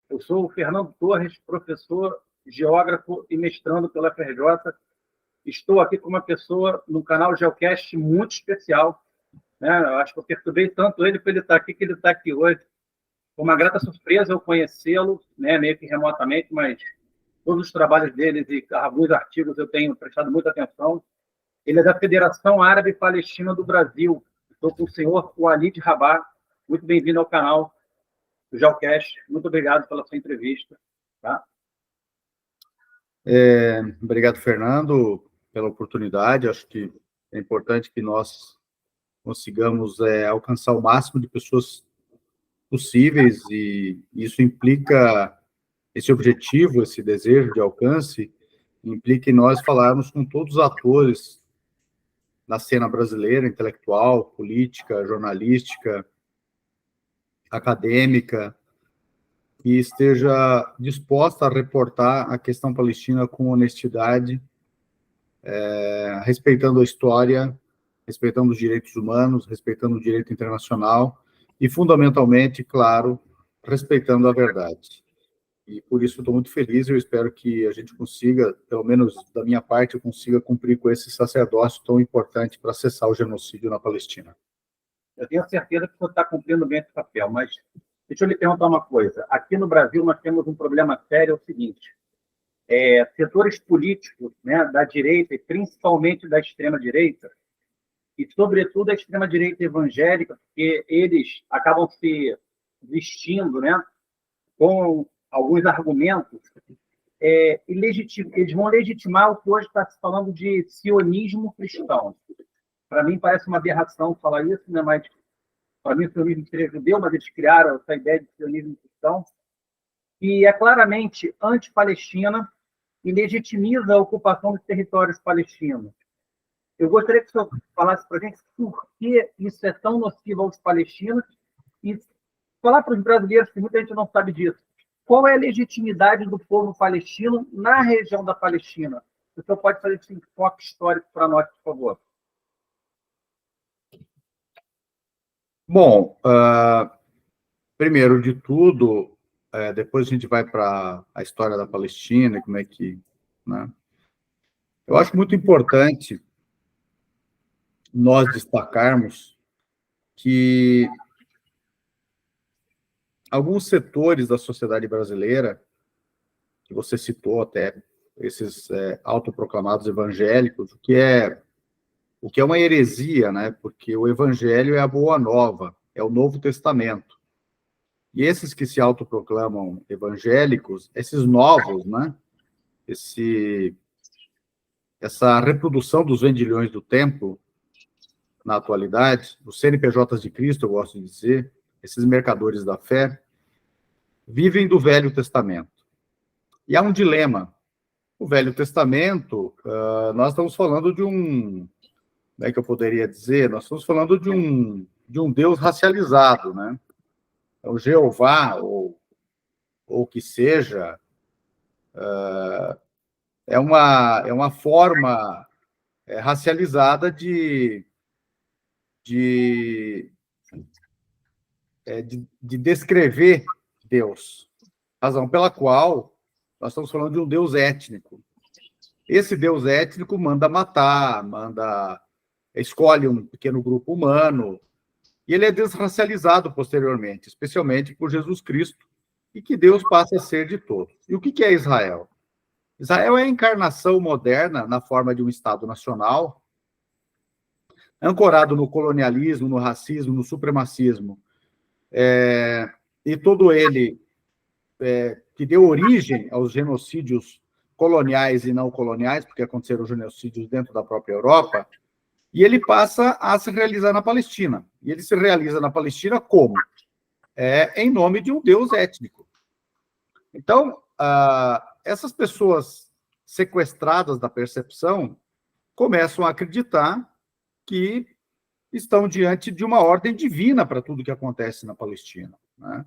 Eu sou o Fernando Torres, professor, geógrafo e mestrando pela FRJ. Estou aqui com uma pessoa no canal Geocast muito especial, né? Eu acho que eu perturbei tanto ele para ele estar aqui, que ele está aqui hoje. Foi uma grata surpresa eu conhecê-lo, né? Meio que remotamente, mas todos os trabalhos dele e alguns artigos eu tenho prestado muita atenção. Ele é da Federação Árabe Palestina do Brasil. Estou com o senhor Walid Rabah. Muito bem-vindo ao canal do Geocast. Muito obrigado pela sua entrevista. Tá? Obrigado, Fernando, pela oportunidade. Acho que é importante que nós consigamos alcançar o máximo de pessoas possíveis, e isso implica, esse objetivo, esse desejo de alcance, implica em nós falarmos com todos os atores na cena brasileira, intelectual, política, jornalística, acadêmica, que esteja disposta a reportar a questão palestina com honestidade, respeitando a história, respeitando os direitos humanos, respeitando o direito internacional e, fundamentalmente, claro, respeitando a verdade. E por isso estou muito feliz, eu espero que a gente consiga, pelo menos da minha parte, eu consiga cumprir com esse sacerdócio tão importante para cessar o genocídio na Palestina. Eu tenho certeza que o senhor está cumprindo bem esse papel, mas deixa eu lhe perguntar uma coisa. Aqui no Brasil nós temos um problema sério, é o seguinte: setores políticos, né, da direita e principalmente da extrema-direita, e sobretudo a extrema-direita evangélica, porque eles acabam se vestindo, né, com alguns argumentos, eles vão legitimar o que hoje está se falando de sionismo cristão. Para mim parece uma aberração falar isso, né, mas para mim o sionismo seria judeu, mas eles criaram essa ideia de sionismo cristão, e é claramente anti-Palestina e legitimiza a ocupação dos territórios palestinos. Eu gostaria que o senhor falasse para a gente por que isso é tão nocivo aos palestinos e falar para os brasileiros, que muita gente não sabe disso. Qual é a legitimidade do povo palestino na região da Palestina? O senhor pode fazer esse enfoque histórico para nós, por favor? Bom, primeiro de tudo, depois a gente vai para a história da Palestina, como é que... né? Eu acho muito importante nós destacarmos que alguns setores da sociedade brasileira, que você citou até, esses autoproclamados evangélicos, o que é uma heresia, né? Porque o evangelho é a boa nova, é o Novo Testamento. E esses que se autoproclamam evangélicos, esses novos, né? Essa reprodução dos vendilhões do templo, na atualidade, os CNPJs de Cristo, eu gosto de dizer, esses mercadores da fé, vivem do Velho Testamento. E há um dilema. O Velho Testamento, nós estamos falando de um... Como é que eu poderia dizer? Nós estamos falando de um Deus racializado, né? Então, Jeová, ou o que seja, é uma forma racializada de descrever Deus. Razão pela qual nós estamos falando de um Deus étnico. Esse Deus étnico manda matar, escolhe um pequeno grupo humano, e ele é desracializado posteriormente, especialmente por Jesus Cristo, e que Deus passa a ser de todos. E o que é Israel? Israel é a encarnação moderna na forma de um Estado nacional, ancorado no colonialismo, no racismo, no supremacismo, e todo ele que deu origem aos genocídios coloniais e não coloniais, porque aconteceram genocídios dentro da própria Europa, e ele passa a se realizar na Palestina. E ele se realiza na Palestina como? Em nome de um Deus étnico. Então, essas pessoas sequestradas da percepção começam a acreditar que estão diante de uma ordem divina para tudo que acontece na Palestina, né?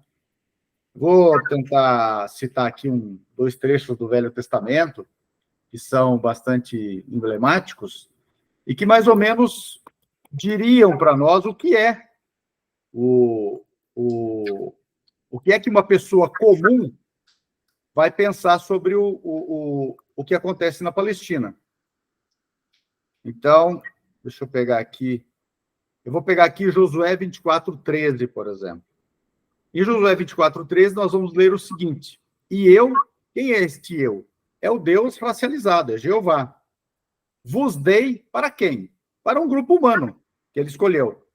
Vou tentar citar aqui 2 trechos do Velho Testamento, que são bastante emblemáticos, e que mais ou menos diriam para nós o que é que uma pessoa comum vai pensar sobre o que acontece na Palestina. Então, deixa eu pegar aqui. Eu vou pegar aqui Josué 24:13, por exemplo. Em Josué 24:13, nós vamos ler o seguinte: e eu, quem é este eu? É o Deus racializado, é Jeová. Vos dei para quem? Para um grupo humano que ele escolheu.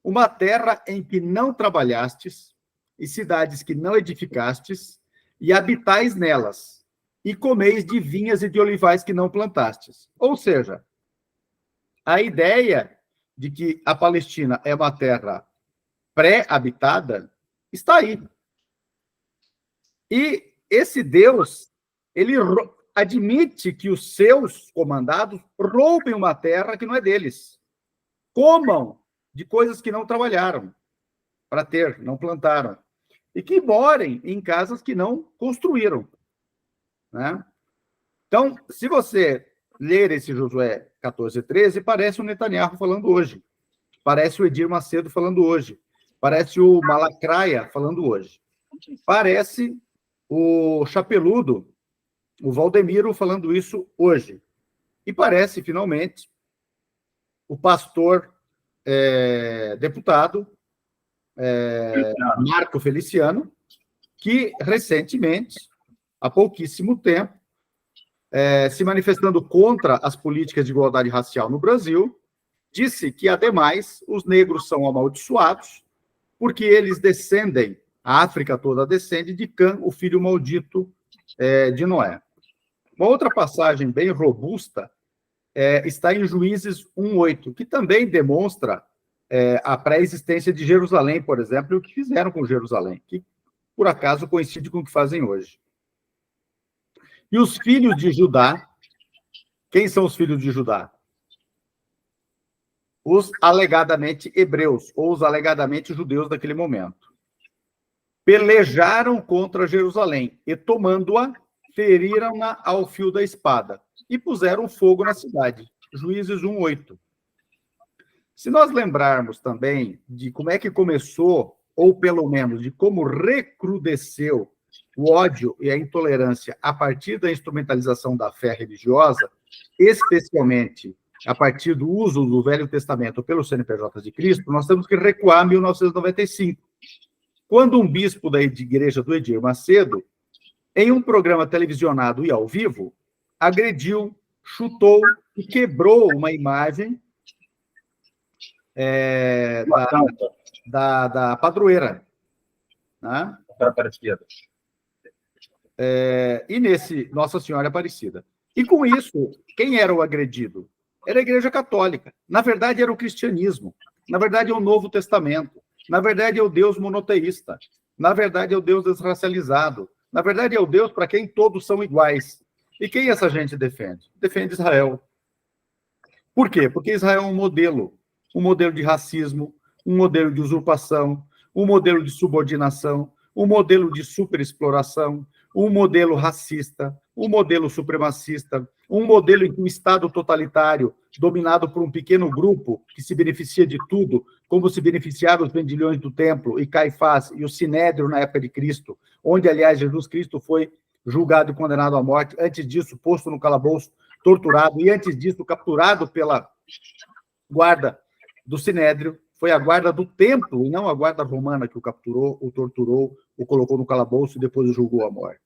Uma terra em que não trabalhastes, e cidades que não edificastes, e habitais nelas, e comeis de vinhas e de olivais que não plantastes. Ou seja, a ideia de que a Palestina é uma terra pré-habitada está aí. E esse Deus, ele admite que os seus comandados roubem uma terra que não é deles. Comam de coisas que não trabalharam para ter, não plantaram. E que morem em casas que não construíram. Né? Então, se você ler esse Josué 14:13, parece o Netanyahu falando hoje. Parece o Edir Macedo falando hoje. Parece o Malacraia falando hoje. Parece o Chapeludo, o Valdemiro falando isso hoje. E parece, finalmente, o pastor deputado Marco Feliciano, que recentemente, há pouquíssimo tempo, se manifestando contra as políticas de igualdade racial no Brasil, disse que, ademais, os negros são amaldiçoados porque eles descendem, a África toda descende de Cã, o filho maldito de Noé. Uma outra passagem bem robusta está em Juízes 1:8, que também demonstra a pré-existência de Jerusalém, por exemplo, e o que fizeram com Jerusalém, que, por acaso, coincide com o que fazem hoje. E os filhos de Judá, quem são os filhos de Judá? Os alegadamente hebreus, ou os alegadamente judeus daquele momento. Pelejaram contra Jerusalém e, tomando-a, feriram-na ao fio da espada e puseram fogo na cidade. Juízes 1:8. Se nós lembrarmos também de como é que começou, ou pelo menos de como recrudesceu o ódio e a intolerância a partir da instrumentalização da fé religiosa, especialmente a partir do uso do Velho Testamento pelos CNPJ de Cristo, nós temos que recuar a 1995, quando um bispo da igreja do Edir Macedo, em um programa televisionado e ao vivo, agrediu, chutou e quebrou uma imagem da padroeira. Né? E nesse Nossa Senhora Aparecida. E com isso, quem era o agredido? Era a Igreja Católica. Na verdade, era o cristianismo. Na verdade, é o Novo Testamento. Na verdade, é o Deus monoteísta. Na verdade, é o Deus desracializado. Na verdade, é o Deus para quem todos são iguais. E quem essa gente defende? Defende Israel. Por quê? Porque Israel é um modelo de racismo, um modelo de usurpação, um modelo de subordinação, um modelo de superexploração, um modelo racista, um modelo supremacista, um modelo em que o Estado totalitário, dominado por um pequeno grupo que se beneficia de tudo, como se beneficiaram os vendilhões do templo e Caifás e o Sinédrio na época de Cristo, onde, aliás, Jesus Cristo foi julgado e condenado à morte, antes disso, posto no calabouço, torturado, e antes disso, capturado pela guarda do Sinédrio. Foi a guarda do templo, e não a guarda romana que o capturou, o torturou, o colocou no calabouço e depois o julgou à morte.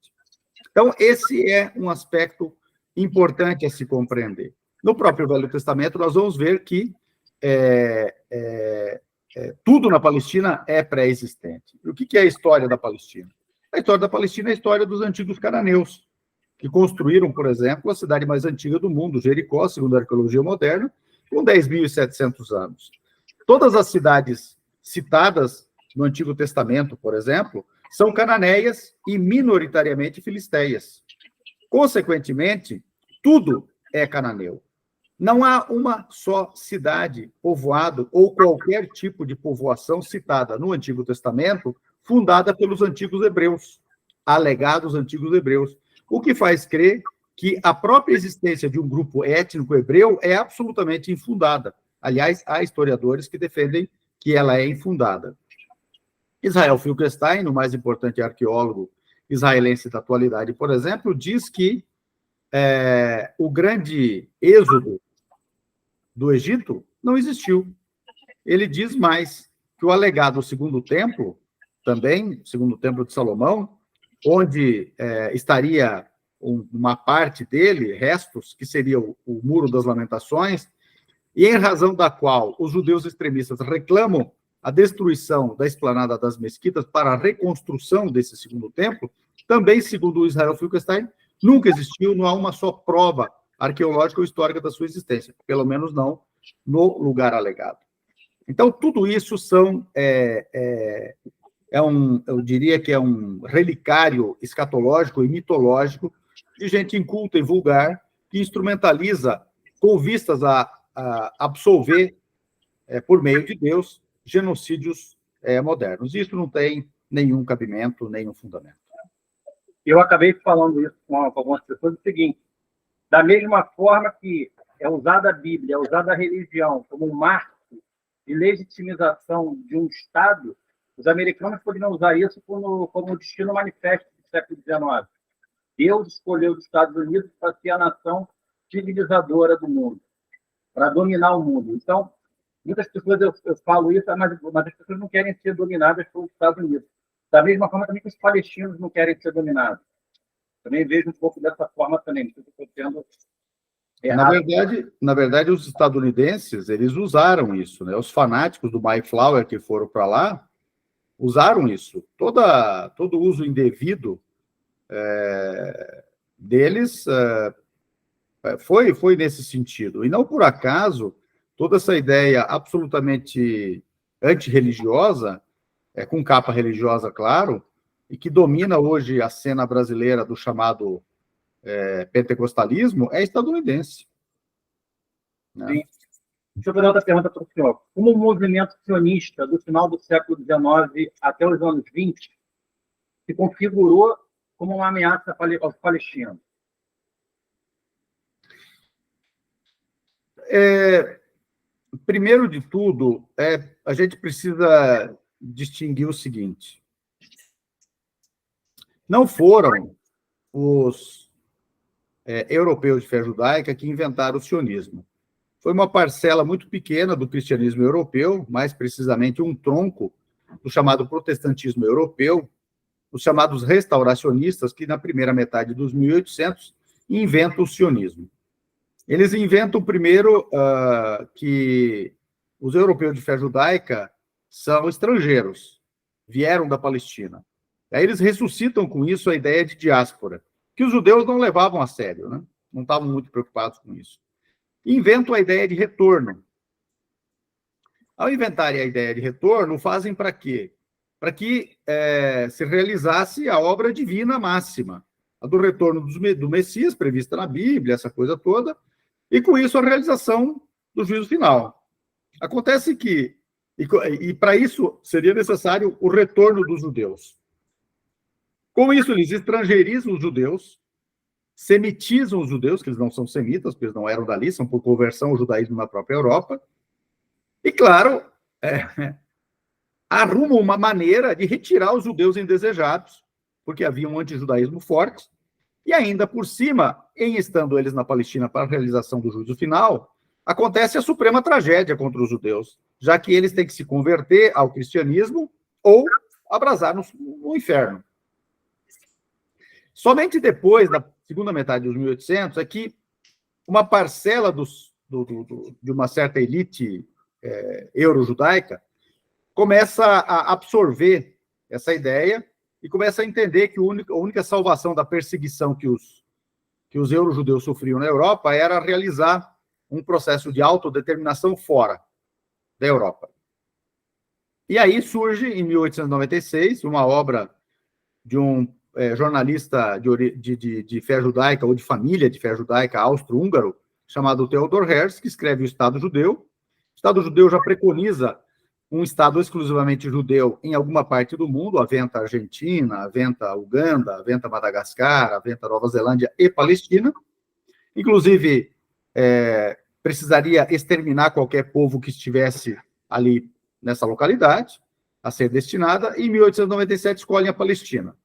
Então, esse é um aspecto importante a se compreender. No próprio Velho Testamento, nós vamos ver que tudo na Palestina é pré-existente. E o que é a história da Palestina? A história da Palestina é a história dos antigos cananeus, que construíram, por exemplo, a cidade mais antiga do mundo, Jericó, segundo a arqueologia moderna, com 10.700 anos. Todas as cidades citadas no Antigo Testamento, por exemplo, são cananeias e minoritariamente filisteias. Consequentemente, tudo é cananeu. Não há uma só cidade, povoado ou qualquer tipo de povoação citada no Antigo Testamento fundada pelos antigos hebreus, alegados antigos hebreus, o que faz crer que a própria existência de um grupo étnico hebreu é absolutamente infundada. Aliás, há historiadores que defendem que ela é infundada. Israel Finkelstein, o mais importante arqueólogo israelense da atualidade, por exemplo, diz que o grande êxodo do Egito não existiu. Ele diz mais que o alegado segundo templo, também, segundo templo de Salomão, onde estaria uma parte dele, restos, que seria o Muro das Lamentações, e em razão da qual os judeus extremistas reclamam a destruição da esplanada das mesquitas para a reconstrução desse segundo templo, também, segundo o Israel Finkelstein, nunca existiu, não há uma só prova arqueológica ou histórica da sua existência, pelo menos não no lugar alegado. Então, tudo isso eu diria que é um relicário escatológico e mitológico de gente inculta e vulgar que instrumentaliza com vistas a absolver, por meio de Deus, genocídios modernos. Isso não tem nenhum cabimento, nenhum fundamento. Eu acabei falando isso com algumas pessoas, o seguinte: da mesma forma que é usada a Bíblia, é usada a religião como um marco de legitimização de um Estado, os americanos poderiam usar isso como destino manifesto do século XIX. Deus escolheu os Estados Unidos para ser a nação civilizadora do mundo, para dominar o mundo. Então, muitas pessoas, eu falo isso, mas as pessoas não querem ser dominadas pelos Estados Unidos. Da mesma forma também que os palestinos não querem ser dominados. Também vejo um pouco dessa forma também. Na verdade, os estadunidenses, eles usaram isso, né? Os fanáticos do Mayflower que foram para lá usaram isso. Todo uso indevido deles foi nesse sentido. E não por acaso, toda essa ideia absolutamente antirreligiosa, com capa religiosa, claro, e que domina hoje a cena brasileira do chamado pentecostalismo, é estadunidense. Né? Sim. Deixa eu fazer outra pergunta para o senhor. Como o movimento sionista do final do século XIX até os anos 20 se configurou como uma ameaça aos palestinos? Primeiro de tudo, a gente precisa distinguir o seguinte: não foram os europeus de fé judaica que inventaram o sionismo. Foi uma parcela muito pequena do cristianismo europeu, mais precisamente um tronco do chamado protestantismo europeu, os chamados restauracionistas, que na primeira metade dos 1800 inventam o sionismo. Eles inventam primeiro que os europeus de fé judaica são estrangeiros, vieram da Palestina. Aí eles ressuscitam com isso a ideia de diáspora, que os judeus não levavam a sério, né? Não estavam muito preocupados com isso. Inventam a ideia de retorno. Ao inventarem a ideia de retorno, fazem para quê? Para que se realizasse a obra divina máxima, a do retorno do Messias, prevista na Bíblia, essa coisa toda, e com isso a realização do juízo final. Acontece que, e para isso seria necessário o retorno dos judeus. Com isso, eles estrangeirizam os judeus, semitizam os judeus, que eles não são semitas, porque eles não eram dali, são por conversão ao judaísmo na própria Europa. E, claro, arrumam uma maneira de retirar os judeus indesejados, porque havia um antijudaísmo forte, e ainda por cima, em estando eles na Palestina para a realização do juízo final, acontece a suprema tragédia contra os judeus, já que eles têm que se converter ao cristianismo ou abrasar no inferno. Somente depois da segunda metade dos 1800 é que uma parcela de uma certa elite euro-judaica começa a absorver essa ideia e começa a entender que a única salvação da perseguição que os euro-judeus sofriam na Europa era realizar um processo de autodeterminação fora da Europa. E aí surge, em 1896, uma obra de um jornalista de fé judaica, ou de família de fé judaica austro-húngaro, chamado Theodor Herzl, que escreve o Estado Judeu. O Estado Judeu já preconiza um Estado exclusivamente judeu em alguma parte do mundo, aventa Argentina, aventa Uganda, aventa Madagascar, aventa Nova Zelândia e Palestina. Inclusive, precisaria exterminar qualquer povo que estivesse ali nessa localidade, a ser destinada, e em 1897 escolhem a Palestina.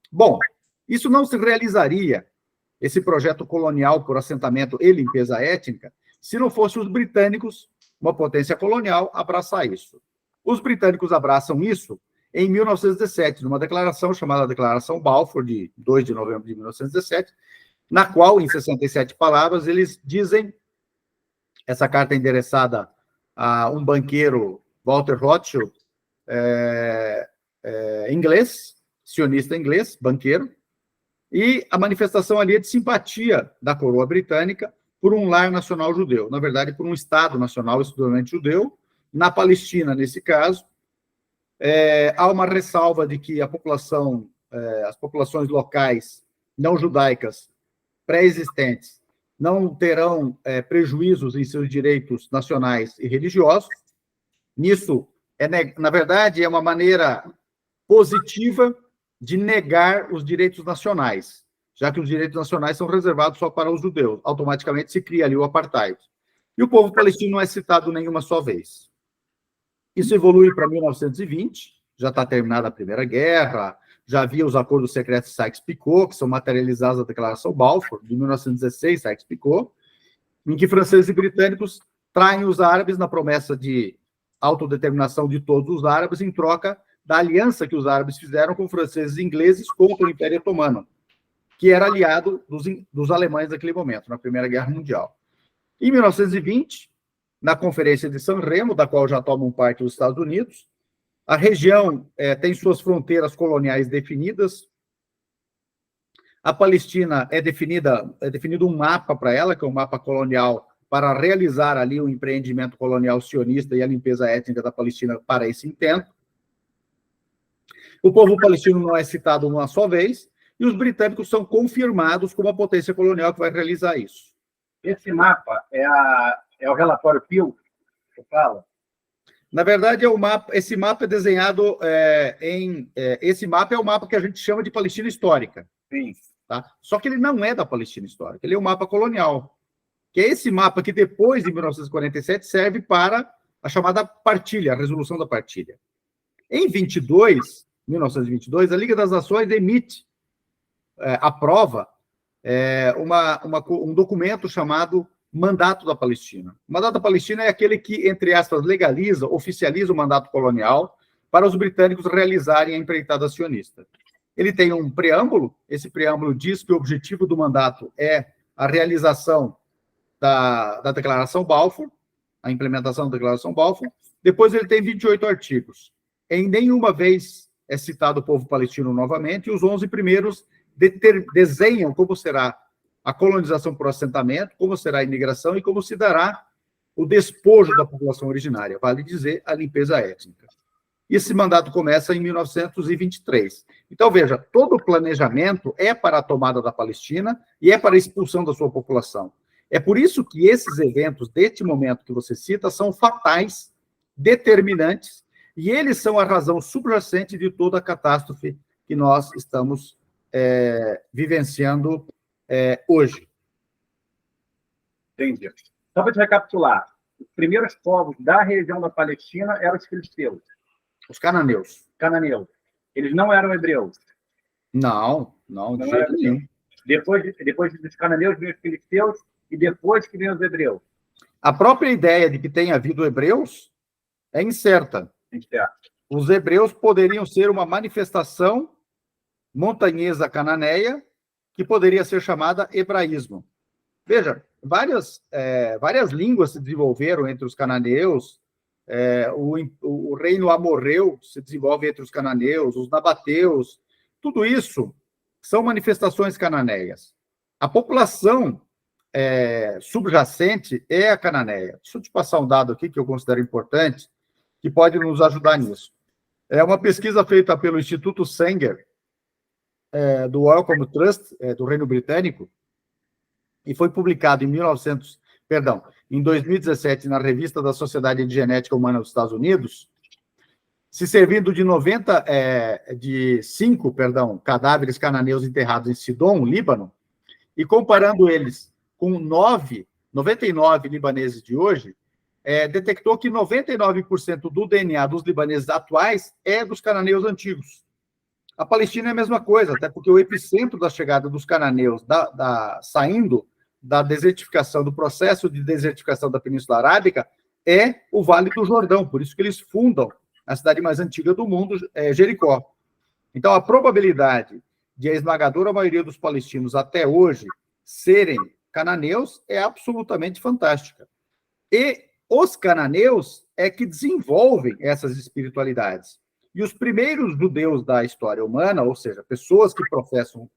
Bom, Isso não se realizaria, esse projeto colonial por assentamento e limpeza étnica, se não fosse os britânicos, uma potência colonial, abraçar isso. Os britânicos abraçam isso em 1917, numa declaração chamada Declaração Balfour, de 2 de novembro de 1917, na qual, em 67 palavras, eles dizem, essa carta é endereçada a um banqueiro, Walter Rothschild, inglês, sionista inglês, banqueiro, e a manifestação ali é de simpatia da coroa britânica por um lar nacional judeu, na verdade, por um Estado nacional exclusivamente judeu, na Palestina, nesse caso. Há uma ressalva de que a população, as populações locais não judaicas pré-existentes não terão prejuízos em seus direitos nacionais e religiosos. Nisso, na verdade, é uma maneira positiva de negar os direitos nacionais, já que os direitos nacionais são reservados só para os judeus. Automaticamente se cria ali o apartheid. E o povo palestino não é citado nenhuma só vez. Isso evolui para 1920, já está terminada a Primeira Guerra, já havia os acordos secretos Sykes-Picot, que são materializados na Declaração Balfour, de 1916, Sykes-Picot, em que franceses e britânicos traem os árabes na promessa de autodeterminação de todos os árabes em troca da aliança que os árabes fizeram com franceses e ingleses contra o Império Otomano, que era aliado dos alemães naquele momento, na Primeira Guerra Mundial. Em 1920, na Conferência de San Remo, da qual já tomam parte os Estados Unidos, a região tem suas fronteiras coloniais definidas. A Palestina é definido um mapa para ela, que é um mapa colonial, para realizar ali o empreendimento colonial sionista e a limpeza étnica da Palestina para esse intento. O povo palestino não é citado uma só vez, e os britânicos são confirmados como a potência colonial que vai realizar isso. Esse mapa é o relatório Pew, que fala? Na verdade, esse mapa é desenhado esse mapa é o mapa que a gente chama de Palestina Histórica. Sim. Tá? Só que ele não é da Palestina Histórica, ele é um mapa colonial, que é esse mapa que depois de 1947 serve para a chamada partilha, a resolução da partilha. Em 1922, a Liga das Nações aprova um documento chamado Mandato da Palestina. O Mandato da Palestina é aquele que, entre aspas, legaliza, oficializa o mandato colonial para os britânicos realizarem a empreitada sionista. Ele tem um preâmbulo, esse preâmbulo diz que o objetivo do mandato é a realização da Declaração Balfour, a implementação da Declaração Balfour. Depois ele tem 28 artigos. Em nenhuma vez é citado o povo palestino novamente, e os 11 primeiros desenham como será a colonização por assentamento, como será a imigração e como se dará o despojo da população originária, vale dizer, a limpeza étnica. Esse mandato começa em 1923. Então, veja, todo o planejamento é para a tomada da Palestina e é para a expulsão da sua população. É por isso que esses eventos, deste momento que você cita, são fatais, determinantes, e eles são a razão subjacente de toda a catástrofe que nós estamos vivenciando hoje. Entendi. Só para te recapitular, os primeiros povos da região da Palestina eram os filisteus. Os cananeus. Cananeus. Eles não eram hebreus. Não, de jeito nenhum. Depois dos cananeus vêm os filisteus e depois que vêm os hebreus. A própria ideia de que tenha havido hebreus é incerta. Os hebreus poderiam ser uma manifestação montanhesa cananeia que poderia ser chamada hebraísmo. Veja, várias línguas se desenvolveram entre os cananeus, o reino amorreu se desenvolve entre os cananeus, os nabateus, tudo isso são manifestações cananeias. A população subjacente é a cananeia. Deixa eu te passar um dado aqui que eu considero importante, que pode nos ajudar nisso. É uma pesquisa feita pelo Instituto Sanger, do Wellcome Trust, do Reino Britânico, e foi publicado em 2017 na Revista da Sociedade de Genética Humana dos Estados Unidos, se servindo de 5 cadáveres cananeus enterrados em Sidom, Líbano, e comparando eles com 99 libaneses de hoje, detectou que 99% do DNA dos libaneses atuais é dos cananeus antigos. A Palestina é a mesma coisa, até porque o epicentro da chegada dos cananeus, saindo da desertificação, do processo de desertificação da Península Arábica, é o Vale do Jordão. Por isso que eles fundam a cidade mais antiga do mundo, Jericó. Então, a probabilidade de a esmagadora maioria dos palestinos até hoje serem cananeus é absolutamente fantástica. E os cananeus é que desenvolvem essas espiritualidades. E os primeiros judeus da história humana, ou seja, pessoas que professam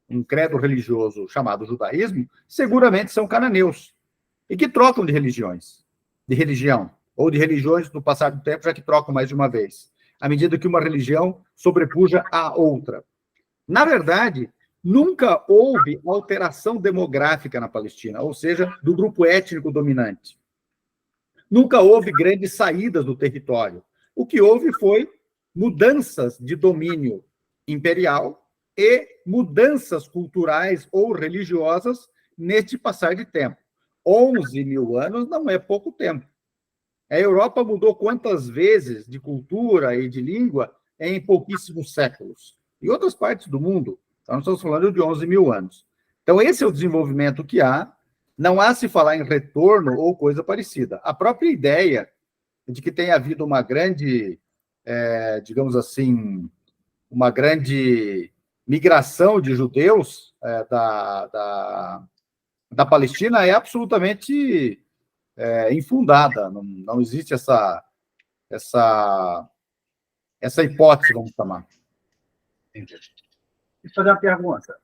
um credo religioso chamado judaísmo, seguramente são cananeus. E que trocam de religião, ou de religiões no passar do tempo, já que trocam mais de uma vez, à medida que uma religião sobrepuja a outra. Na verdade, nunca houve alteração demográfica na Palestina, ou seja, do grupo étnico dominante. Nunca houve grandes saídas do território. O que houve foi mudanças de domínio imperial e mudanças culturais ou religiosas neste passar de tempo. 11 mil anos não é pouco tempo. A Europa mudou quantas vezes de cultura e de língua em pouquíssimos séculos? E outras partes do mundo. Então, nós estamos falando de 11 mil anos. Então, esse é o desenvolvimento que há. Não há se falar em retorno ou coisa parecida. A própria ideia de que tenha havido uma grande, digamos assim, uma grande migração de judeus da Palestina é absolutamente infundada. Não existe essa hipótese, vamos chamar. Deixa eu fazer uma pergunta.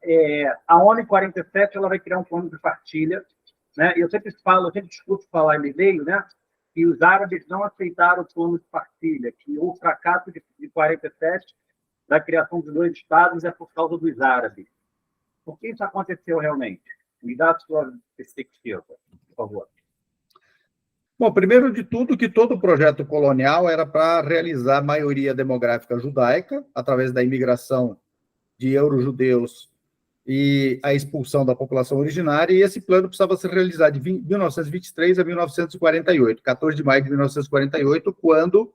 A ONU em 47 ela vai criar um plano de partilha, né? Eu sempre discuto falar em meio, né? Que os árabes não aceitaram o plano de partilha, que o fracasso de 47 da criação de 2 estados é por causa dos árabes. Por que isso aconteceu realmente? Me dá a sua perspectiva, por favor. Bom, primeiro de tudo, que todo projeto colonial era para realizar a maioria demográfica judaica, através da imigração de euro-judeus e a expulsão da população originária, e esse plano precisava ser realizado de 1923 a 1948, 14 de maio de 1948, quando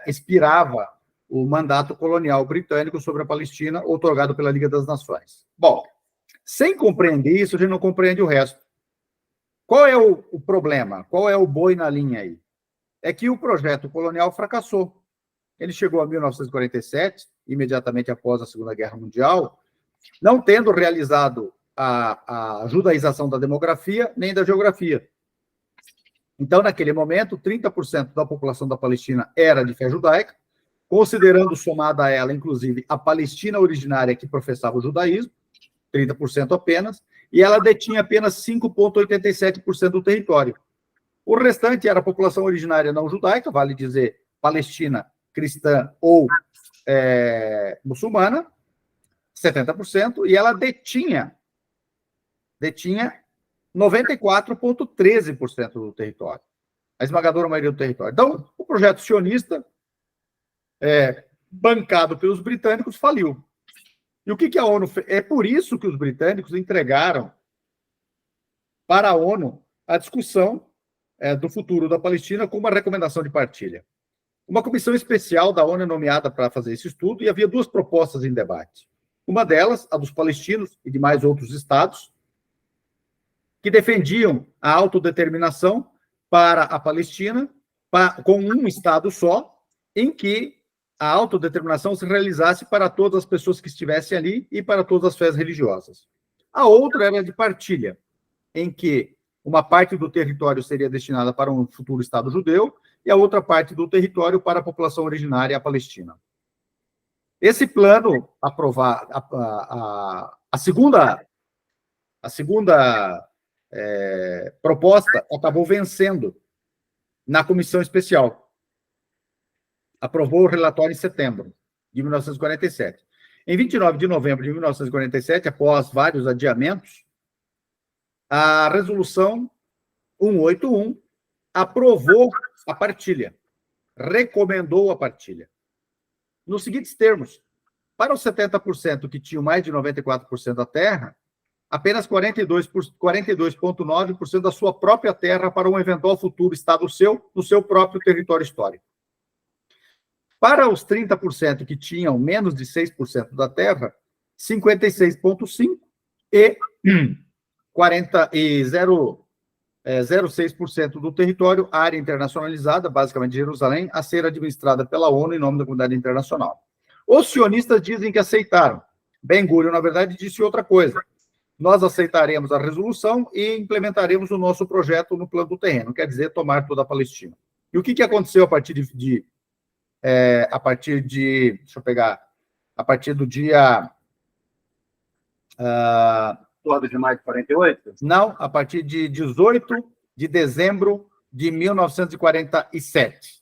expirava o mandato colonial britânico sobre a Palestina, outorgado pela Liga das Nações. Bom, sem compreender isso, a gente não compreende o resto. Qual é o problema? Qual é o boi na linha aí? É que o projeto colonial fracassou. Ele chegou a 1947, imediatamente após a Segunda Guerra Mundial, não tendo realizado a judaização da demografia nem da geografia. Então, naquele momento, 30% da população da Palestina era de fé judaica, considerando somada a ela, inclusive, a Palestina originária que professava o judaísmo, 30% apenas, e ela detinha apenas 5,87% do território. O restante era a população originária não judaica, vale dizer, palestina, cristã ou muçulmana, 70%, e ela detinha 94,13% do território, a esmagadora maioria do território. Então, o projeto sionista, bancado pelos britânicos, faliu. E o que a ONU fez? É por isso que os britânicos entregaram para a ONU a discussão do futuro da Palestina com uma recomendação de partilha. Uma comissão especial da ONU é nomeada para fazer esse estudo e havia 2 propostas em debate. Uma delas, a dos palestinos e de mais outros estados, que defendiam a autodeterminação para a Palestina com um estado só, em que a autodeterminação se realizasse para todas as pessoas que estivessem ali e para todas as fés religiosas. A outra era de partilha, em que uma parte do território seria destinada para um futuro Estado judeu e a outra parte do território para a população originária, a Palestina. Esse plano aprovado, a segunda proposta acabou vencendo na comissão especial. Aprovou o relatório em setembro de 1947. Em 29 de novembro de 1947, após vários adiamentos, a resolução 181 aprovou a partilha, recomendou a partilha. Nos seguintes termos: para os 70% que tinham mais de 94% da terra, apenas 42,9% da sua própria terra para um eventual futuro Estado seu, no seu próprio território histórico. Para os 30% que tinham menos de 6% da terra, 56,5% e 0,06% do território, área internacionalizada, basicamente Jerusalém, a ser administrada pela ONU em nome da comunidade internacional. Os sionistas dizem que aceitaram. Ben-Gurion, na verdade, disse outra coisa. Nós aceitaremos a resolução e implementaremos o nosso projeto no plano do terreno, quer dizer, tomar toda a Palestina. E o que aconteceu a partir a partir do dia... Todo de maio de 48? Não, a partir de 18 de dezembro de 1947.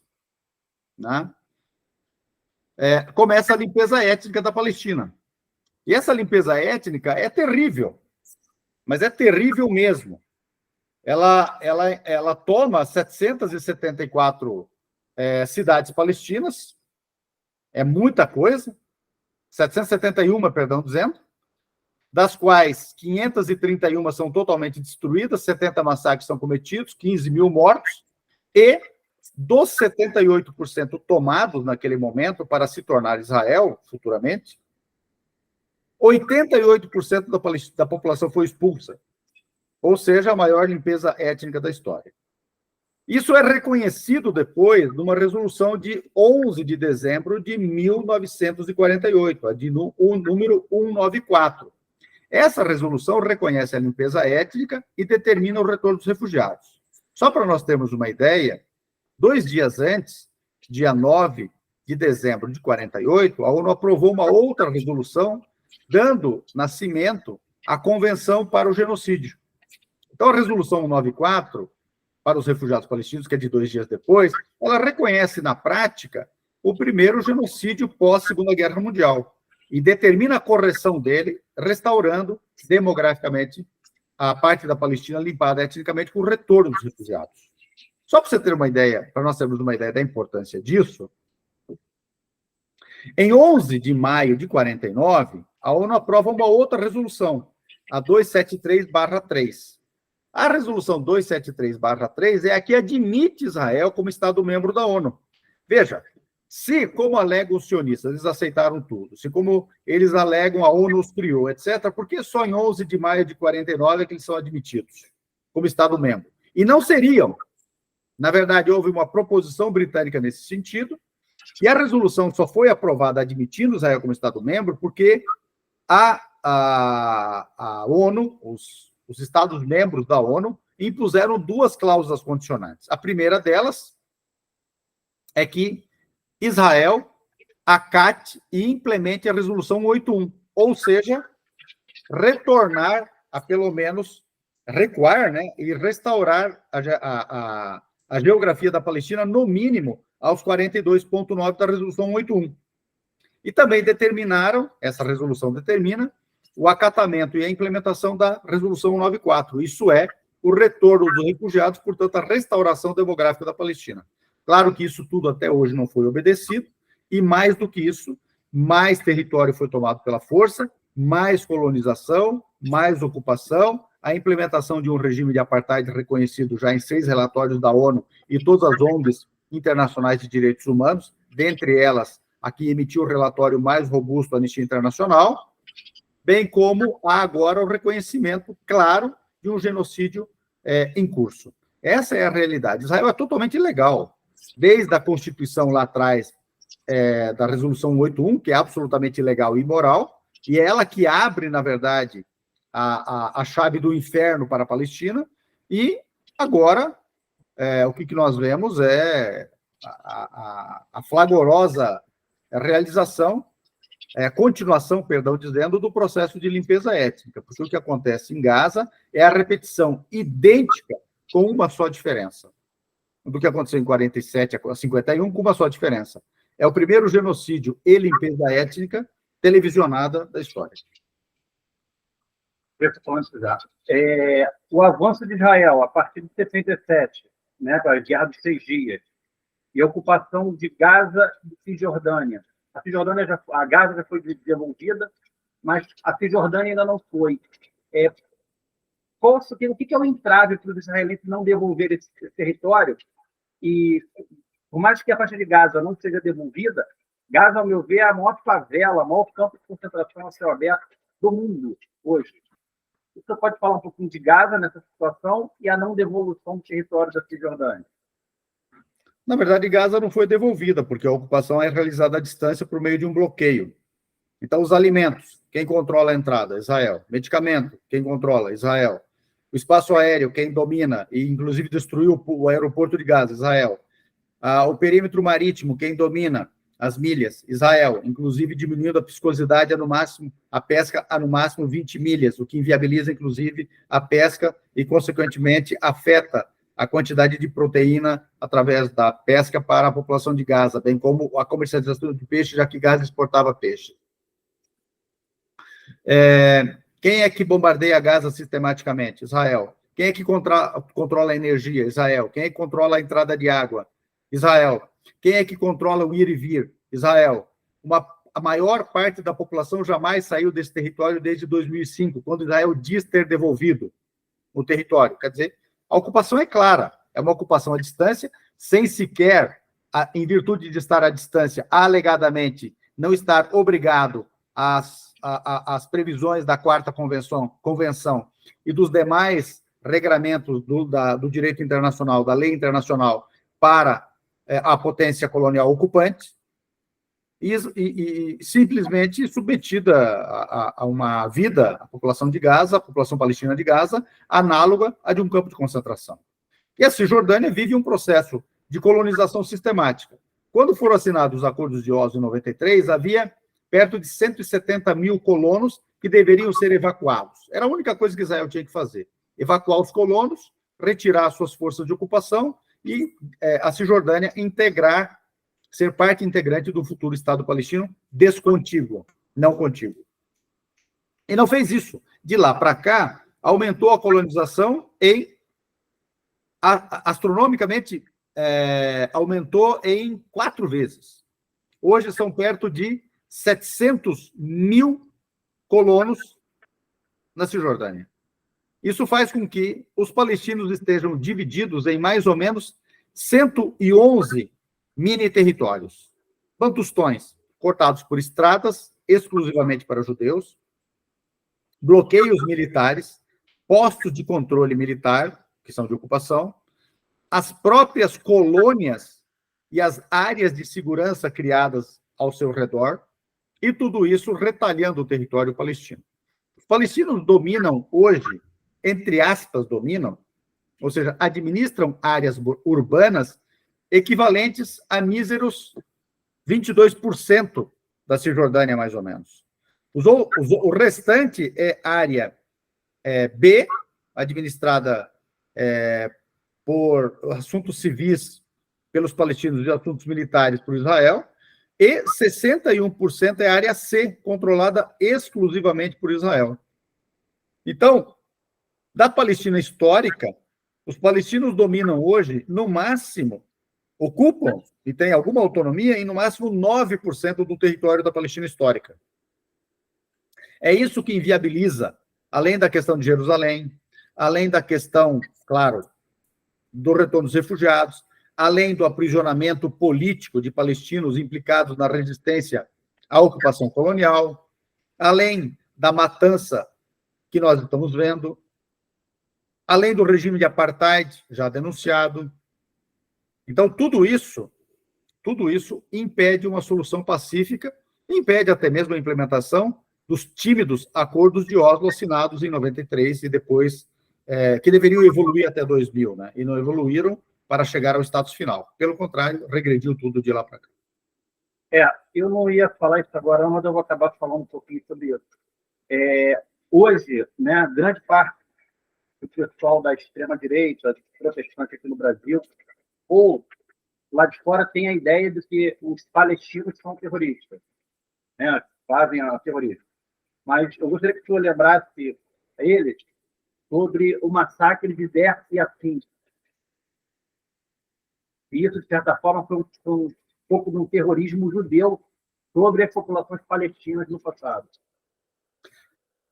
Né? Começa a limpeza étnica da Palestina. E essa limpeza étnica é terrível, mas é terrível mesmo. Ela toma 774 cidades palestinas, é muita coisa, 771, perdão, dizendo, das quais 531 são totalmente destruídas, 70 massacres são cometidos, 15 mil mortos, e dos 78% tomados naquele momento para se tornar Israel, futuramente, 88% da população foi expulsa, ou seja, a maior limpeza étnica da história. Isso é reconhecido depois numa resolução de 11 de dezembro de 1948, a o número 194. Essa resolução reconhece a limpeza étnica e determina o retorno dos refugiados. Só para nós termos uma ideia, 2 dias antes, dia 9 de dezembro de 48, a ONU aprovou uma outra resolução dando nascimento à Convenção para o Genocídio. Então, a resolução 194, para os refugiados palestinos, que é de 2 dias depois, ela reconhece na prática o primeiro genocídio pós-Segunda Guerra Mundial e determina a correção dele, restaurando demograficamente a parte da Palestina limpada etnicamente com o retorno dos refugiados. Só para você ter uma ideia, para nós termos uma ideia da importância disso, em 11 de maio de 49, a ONU aprova uma outra resolução, a 273/3. A resolução 273/3 é a que admite Israel como Estado-membro da ONU. Veja, se, como alegam os sionistas, eles aceitaram tudo, se, como eles alegam, a ONU os criou, etc., por que só em 11 de maio de 49 é que eles são admitidos como Estado-membro? E não seriam. Na verdade, houve uma proposição britânica nesse sentido, e a resolução só foi aprovada admitindo Israel como Estado-membro porque a ONU, os Estados-membros da ONU, impuseram 2 cláusulas condicionantes. A primeira delas é que Israel acate e implemente a resolução 81, ou seja, retornar a, pelo menos, recuar, né, e restaurar a geografia da Palestina, no mínimo, aos 42,9 da resolução 81. E também determinaram, essa resolução determina, o acatamento e a implementação da resolução 194, isso é, o retorno dos refugiados, portanto, a restauração demográfica da Palestina. Claro que isso tudo até hoje não foi obedecido, e mais do que isso, mais território foi tomado pela força, mais colonização, mais ocupação, a implementação de um regime de apartheid reconhecido já em 6 relatórios da ONU e todas as ONGs internacionais de direitos humanos, dentre elas, a que emitiu o relatório mais robusto, a Anistia Internacional, bem como há agora o reconhecimento claro de um genocídio em curso. Essa é a realidade. Israel é totalmente ilegal. Desde a Constituição lá atrás, da Resolução 81, que é absolutamente ilegal e imoral, e é ela que abre, na verdade, a chave do inferno para a Palestina, e agora o que nós vemos é a flagorosa realização, continuação, perdão, dizendo, do processo de limpeza étnica, porque o que acontece em Gaza é a repetição idêntica, com uma só diferença, do que aconteceu em 47 a 51, com uma só diferença. É o primeiro genocídio e limpeza étnica televisionada da história. O avanço de Israel, a partir de 77, né, a Guerra dos 6 Dias, e a ocupação de Gaza e Cisjordânia. A Gaza já foi devolvida, mas a Cisjordânia ainda não foi. O que é o entrave para os israelenses não devolver esse território? E Por mais que a faixa de Gaza não seja devolvida, Gaza, ao meu ver, é a maior favela, o maior campo de concentração a céu aberto do mundo hoje. Você pode falar um pouquinho de Gaza nessa situação e a não devolução do território da Cisjordânia? Na verdade, Gaza não foi devolvida, porque a ocupação é realizada à distância por meio de um bloqueio. Então, os alimentos, quem controla a entrada? Israel. Medicamento, quem controla? Israel. O espaço aéreo, quem domina, e inclusive destruiu o aeroporto de Gaza? Israel. O perímetro marítimo, quem domina? As milhas? Israel. Inclusive diminuindo a piscosidade a pesca a no máximo 20 milhas, o que inviabiliza, inclusive, a pesca e, consequentemente, afeta a quantidade de proteína através da pesca para a população de Gaza, bem como a comercialização de peixe, já que Gaza exportava peixe. Quem é que bombardeia Gaza sistematicamente? Israel. Quem é que controla a energia? Israel. Quem é que controla a entrada de água? Israel. Quem é que controla o ir e vir? Israel. A maior parte da população jamais saiu desse território desde 2005, quando Israel diz ter devolvido o território. Quer dizer, a ocupação é clara, é uma ocupação à distância, sem sequer, em virtude de estar à distância, alegadamente, não estar obrigado às previsões da Quarta Convenção e dos demais regramentos do direito internacional, da lei internacional, para a potência colonial ocupante, e simplesmente submetida a uma vida, a população de Gaza, a população palestina de Gaza, análoga à de um campo de concentração. E a Cisjordânia vive um processo de colonização sistemática. Quando foram assinados os acordos de Oslo em 93, havia perto de 170 mil colonos que deveriam ser evacuados. Era a única coisa que Israel tinha que fazer: evacuar os colonos, retirar suas forças de ocupação e a Cisjordânia ser parte integrante do futuro Estado palestino descontíguo, não contíguo. E não fez isso. De lá para cá, aumentou a colonização astronomicamente, aumentou em 4 vezes. Hoje são perto de 700 mil colonos na Cisjordânia. Isso faz com que os palestinos estejam divididos em mais ou menos 111 mini-territórios. Bantustões cortados por estradas, exclusivamente para judeus, bloqueios militares, postos de controle militar, que são de ocupação, as próprias colônias e as áreas de segurança criadas ao seu redor, e tudo isso retalhando o território palestino. Os palestinos dominam hoje, entre aspas, ou seja, administram áreas urbanas equivalentes a míseros 22% da Cisjordânia, mais ou menos. O restante é área B, administrada por assuntos civis pelos palestinos e assuntos militares por Israel, e 61% é área C, controlada exclusivamente por Israel. Então, da Palestina histórica, os palestinos dominam hoje, no máximo, ocupam e têm alguma autonomia em, no máximo, 9% do território da Palestina histórica. É isso que inviabiliza, além da questão de Jerusalém, além da questão, claro, do retorno dos refugiados, além do aprisionamento político de palestinos implicados na resistência à ocupação colonial, além da matança que nós estamos vendo, além do regime de apartheid já denunciado. Então, tudo isso impede uma solução pacífica, impede até mesmo a implementação dos tímidos acordos de Oslo assinados em 93 e depois, que deveriam evoluir até 2000, né? E não evoluíram para chegar ao status final. Pelo contrário, regrediu tudo de lá para cá. Eu não ia falar isso agora, mas eu vou acabar falando um pouquinho sobre isso. Hoje, né, grande parte do pessoal da extrema-direita, protestante aqui no Brasil, ou lá de fora, tem a ideia de que os palestinos são terroristas, né, fazem a terrorismo. Mas eu gostaria que o senhor lembrasse a eles sobre o massacre de Der Yassin. E isso, de certa forma, foi um pouco de um terrorismo judeu sobre as populações palestinas no passado.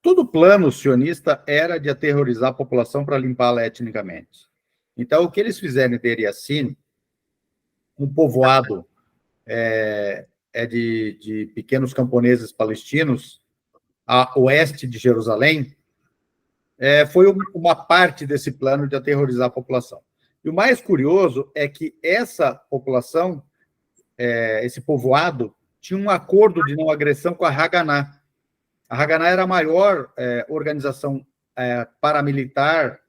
Todo plano sionista era de aterrorizar a população para limpá-la etnicamente. Então, o que eles fizeram em Der Yassin um povoado de pequenos camponeses palestinos a oeste de Jerusalém, foi uma parte desse plano de aterrorizar a população. E o mais curioso é que essa população, esse povoado, tinha um acordo de não agressão com a Haganah. A Haganah era a maior organização paramilitar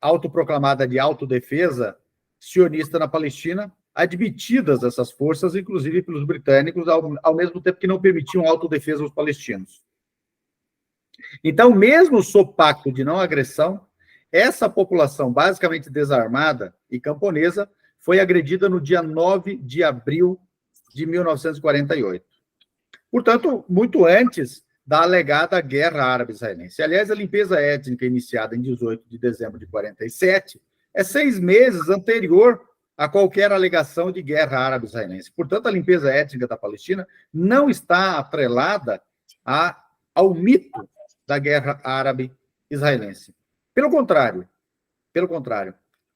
autoproclamada de autodefesa sionista na Palestina, admitidas essas forças, inclusive pelos britânicos, ao mesmo tempo que não permitiam autodefesa aos palestinos. Então, mesmo sob pacto de não agressão, essa população basicamente desarmada e camponesa foi agredida no dia 9 de abril de 1948. Portanto, muito antes da alegada Guerra Árabe-Israelense. Aliás, a limpeza étnica iniciada em 18 de dezembro de 47 é 6 meses anterior a qualquer alegação de guerra árabe-israelense. Portanto, a limpeza étnica da Palestina não está atrelada ao mito da guerra árabe-israelense. Pelo contrário,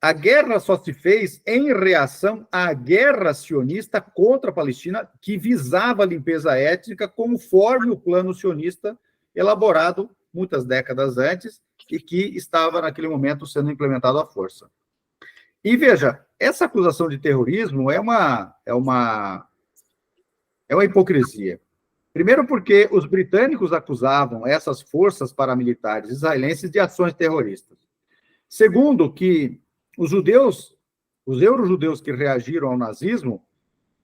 a guerra só se fez em reação à guerra sionista contra a Palestina, que visava a limpeza étnica conforme o plano sionista elaborado muitas décadas antes e que estava, naquele momento, sendo implementado à força. E, veja, essa acusação de terrorismo é uma hipocrisia. Primeiro porque os britânicos acusavam essas forças paramilitares israelenses de ações terroristas. Segundo, que os eurojudeus que reagiram ao nazismo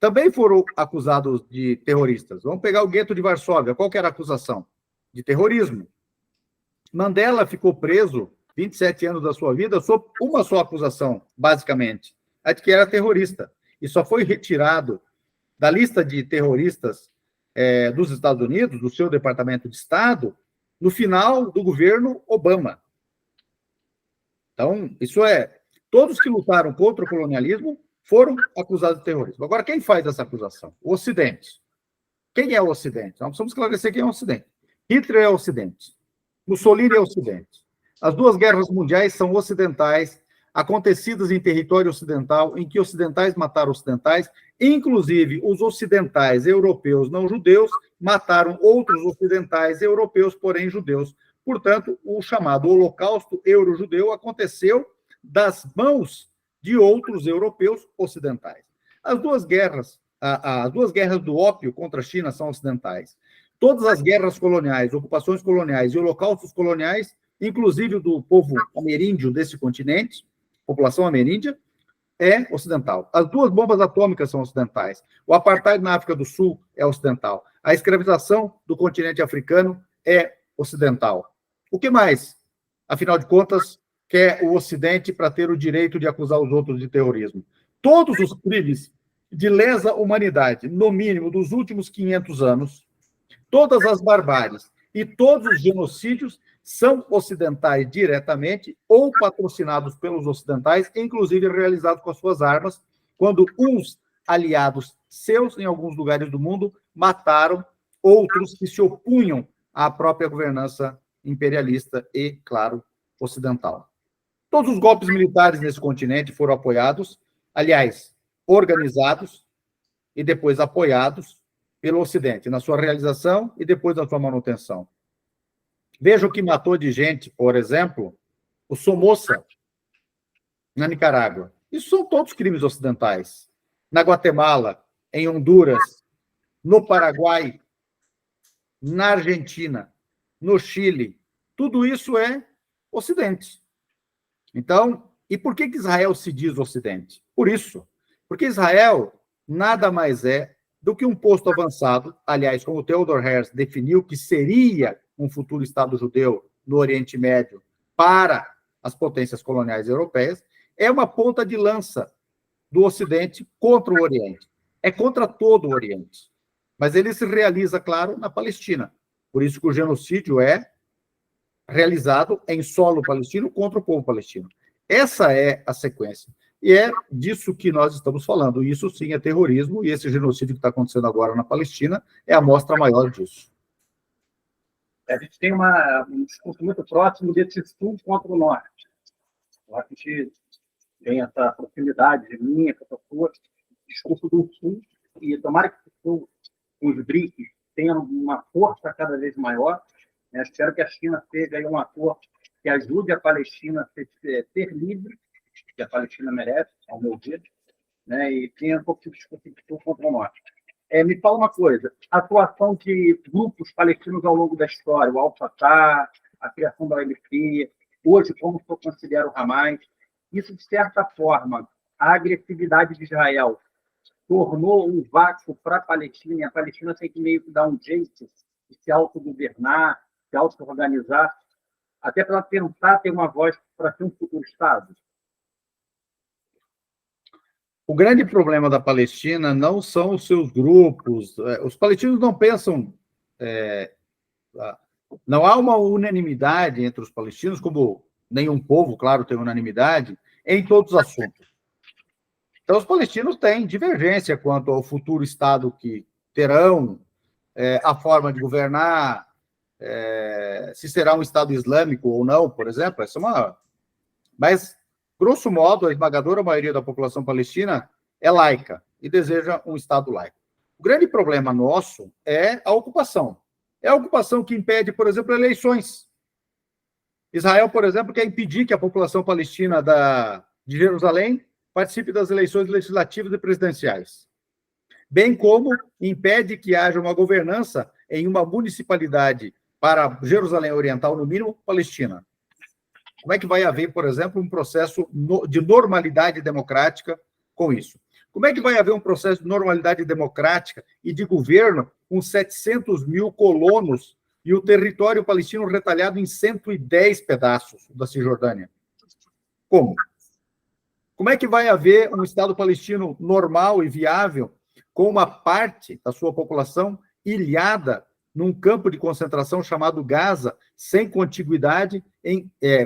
também foram acusados de terroristas. Vamos pegar o gueto de Varsóvia. Qual que era a acusação? De terrorismo. Mandela ficou preso 27 anos da sua vida sob uma só acusação, basicamente, a de que era terrorista. E só foi retirado da lista de terroristas dos Estados Unidos, do seu Departamento de Estado, no final do governo Obama. Então, todos que lutaram contra o colonialismo foram acusados de terrorismo. Agora, quem faz essa acusação? O Ocidente. Quem é o Ocidente? Nós precisamos esclarecer quem é o Ocidente. Hitler é o Ocidente. Mussolini é o Ocidente. As duas guerras mundiais são ocidentais, acontecidas em território ocidental, em que ocidentais mataram ocidentais, inclusive os ocidentais europeus não judeus mataram outros ocidentais europeus, porém judeus. Portanto, o chamado Holocausto euro-judeu aconteceu das mãos de outros europeus ocidentais. As duas guerras do ópio contra a China são ocidentais. Todas as guerras coloniais, ocupações coloniais e holocaustos coloniais, inclusive do povo ameríndio desse continente, população ameríndia, é ocidental. As duas bombas atômicas são ocidentais. O apartheid na África do Sul é ocidental. A escravização do continente africano é ocidental. O que mais, afinal de contas, quer o Ocidente para ter o direito de acusar os outros de terrorismo? Todos os crimes de lesa humanidade, no mínimo dos últimos 500 anos, todas as barbáries e todos os genocídios são ocidentais diretamente ou patrocinados pelos ocidentais, inclusive realizados com as suas armas, quando uns aliados seus, em alguns lugares do mundo, mataram outros que se opunham à própria governança imperialista e, claro, ocidental. Todos os golpes militares nesse continente foram apoiados, aliás, organizados e depois apoiados pelo Ocidente, na sua realização e depois na sua manutenção. Veja o que matou de gente, por exemplo, o Somoza, na Nicarágua. Isso são todos crimes ocidentais. Na Guatemala, em Honduras, no Paraguai, na Argentina, no Chile, tudo isso é Ocidente. Então, e por que Israel se diz Ocidente? Por isso, porque Israel nada mais é do que um posto avançado, aliás, como Theodor Herzl definiu que seria um futuro Estado judeu no Oriente Médio para as potências coloniais europeias, é uma ponta de lança do Ocidente contra o Oriente. É contra todo o Oriente. Mas ele se realiza, claro, na Palestina. Por isso que o genocídio é realizado em solo palestino contra o povo palestino. Essa é a sequência. E é disso que nós estamos falando. Isso sim é terrorismo, e esse genocídio que está acontecendo agora na Palestina é a amostra maior disso. A gente tem um discurso muito próximo desse sul contra o norte. A gente tem essa proximidade de minha, com essa sua. discurso do Sul, e tomara que o Sul, os BRICS, tenham uma força cada vez maior. Né? Espero que a China seja aí um ator que ajude a Palestina a ser livre, que a Palestina merece, ao meu ver, né? E tenha um pouco de discurso contra nós. Me fala uma coisa, a atuação de grupos palestinos ao longo da história, o Al-Fatah, a criação da OLP, hoje, como se eu considero o Hamas, isso, de certa forma, a agressividade de Israel tornou um vácuo para a Palestina, e a Palestina tem que meio que dar um jeito de se autogovernar, se auto-organizar, até para ela tentar ter uma voz para ser um futuro Estado. O grande problema da Palestina não são os seus grupos. Os palestinos não pensam. Não há uma unanimidade entre os palestinos, como nenhum povo, claro, tem unanimidade, em todos os assuntos. Então, os palestinos têm divergência quanto ao futuro Estado que terão, a forma de governar, se será um Estado islâmico ou não, por exemplo. Essa é uma. Mas, grosso modo, a esmagadora maioria da população palestina é laica e deseja um Estado laico. O grande problema nosso é a ocupação. É a ocupação que impede, por exemplo, eleições. Israel, por exemplo, quer impedir que a população palestina de Jerusalém participe das eleições legislativas e presidenciais, bem como impede que haja uma governança em uma municipalidade para Jerusalém Oriental, no mínimo, Palestina. Como é que vai haver, por exemplo, um processo de normalidade democrática com isso? Como é que vai haver um processo de normalidade democrática e de governo com 700 mil colonos e o território palestino retalhado em 110 pedaços da Cisjordânia? Como? Como é que vai haver um Estado palestino normal e viável com uma parte da sua população ilhada num campo de concentração chamado Gaza, sem contiguidade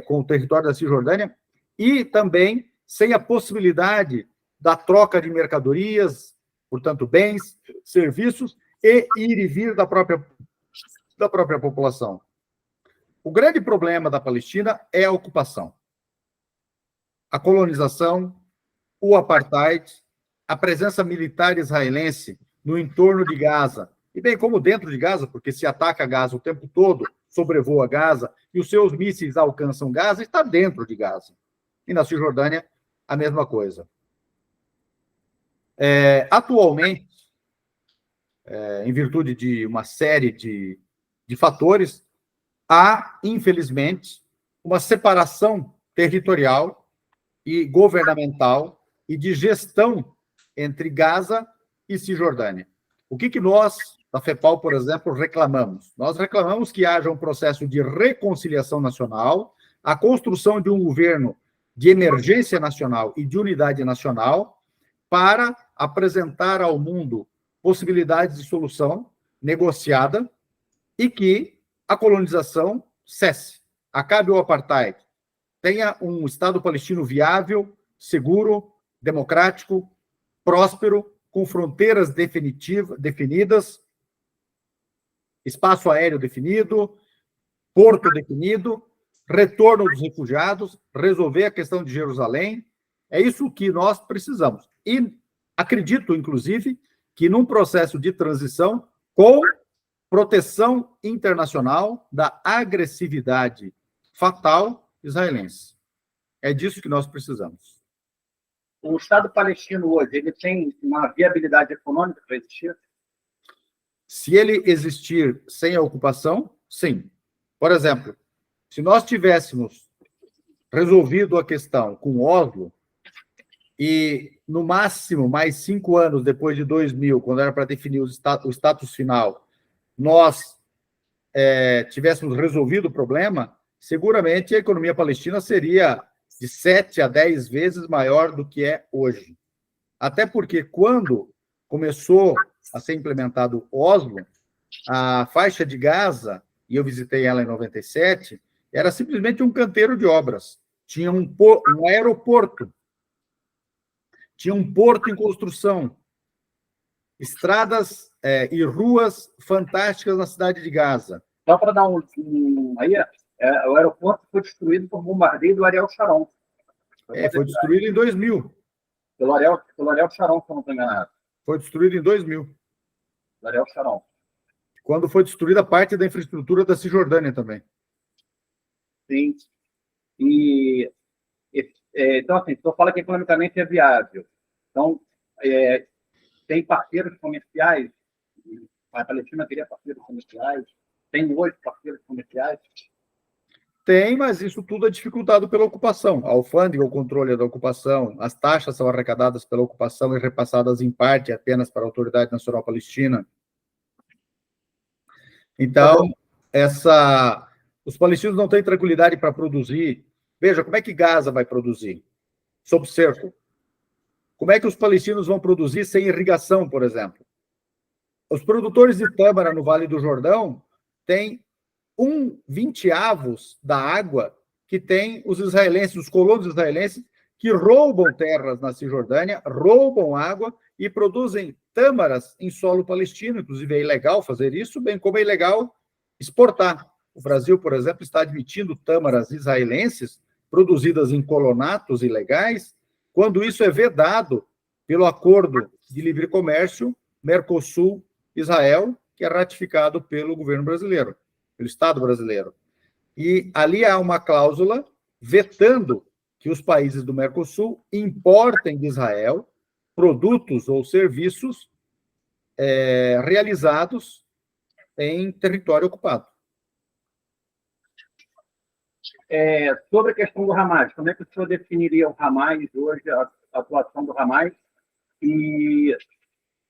com o território da Cisjordânia, e também sem a possibilidade da troca de mercadorias, portanto, bens, serviços, e ir e vir da própria população? O grande problema da Palestina é a ocupação, a colonização, o apartheid, a presença militar israelense no entorno de Gaza, e bem como dentro de Gaza, porque se ataca Gaza o tempo todo, sobrevoa Gaza, e os seus mísseis alcançam Gaza, está dentro de Gaza. E na Cisjordânia, a mesma coisa. Atualmente, em virtude de uma série de fatores, há, infelizmente, uma separação territorial e governamental e de gestão entre Gaza e Cisjordânia. O que nós, da FEPAL, por exemplo, reclamamos? Nós reclamamos que haja um processo de reconciliação nacional, a construção de um governo de emergência nacional e de unidade nacional para apresentar ao mundo possibilidades de solução negociada e que a colonização cesse, acabe o apartheid, tenha um Estado palestino viável, seguro, democrático, próspero, com fronteiras definidas, espaço aéreo definido, porto definido, retorno dos refugiados, resolver a questão de Jerusalém. É isso que nós precisamos. E acredito, inclusive, que num processo de transição com proteção internacional da agressividade fatal israelense. É disso que nós precisamos. O Estado palestino hoje, ele tem uma viabilidade econômica para existir? Se ele existir sem a ocupação, sim. Por exemplo, se nós tivéssemos resolvido a questão com Oslo e, no máximo, mais 5 anos depois de 2000, quando era para definir o status final, nós tivéssemos resolvido o problema, seguramente a economia palestina seria de 7 a 10 vezes maior do que é hoje. Até porque, quando começou a ser implementado Oslo, a faixa de Gaza, e eu visitei ela em 97, era simplesmente um canteiro de obras. Tinha um aeroporto, tinha um porto em construção, estradas e ruas fantásticas na cidade de Gaza. Só para dar o aeroporto foi destruído por bombardeio do Ariel Sharon. Foi destruído em 2000. Pelo Ariel Sharon, se eu não estou enganado. Foi destruído em 2000. Pelo Ariel Sharon. Quando foi destruída parte da infraestrutura da Cisjordânia também. Sim. Então, assim, se eu falo que economicamente é viável, então, tem parceiros comerciais, a Palestina teria parceiros comerciais, tem hoje parceiros comerciais? Tem, mas isso tudo é dificultado pela ocupação. A alfândega, o controle da ocupação, as taxas são arrecadadas pela ocupação e repassadas em parte apenas para a Autoridade Nacional Palestina. Então, os palestinos não têm tranquilidade para produzir. Veja, como é que Gaza vai produzir? Sob cerco. Como é que os palestinos vão produzir sem irrigação, por exemplo? Os produtores de tâmara no Vale do Jordão têm 1/20 da água que tem os israelenses, os colonos israelenses, que roubam terras na Cisjordânia, roubam água e produzem tâmaras em solo palestino. Inclusive, é ilegal fazer isso, bem como é ilegal exportar. O Brasil, por exemplo, está admitindo tâmaras israelenses produzidas em colonatos ilegais, quando isso é vedado pelo Acordo de Livre Comércio Mercosul-Israel, que é ratificado pelo governo brasileiro, pelo Estado brasileiro. E ali há uma cláusula vetando que os países do Mercosul importem de Israel produtos ou serviços realizados em território ocupado. Sobre a questão do Hamas, como é que o senhor definiria o Hamas hoje, a atuação do Hamas? E, de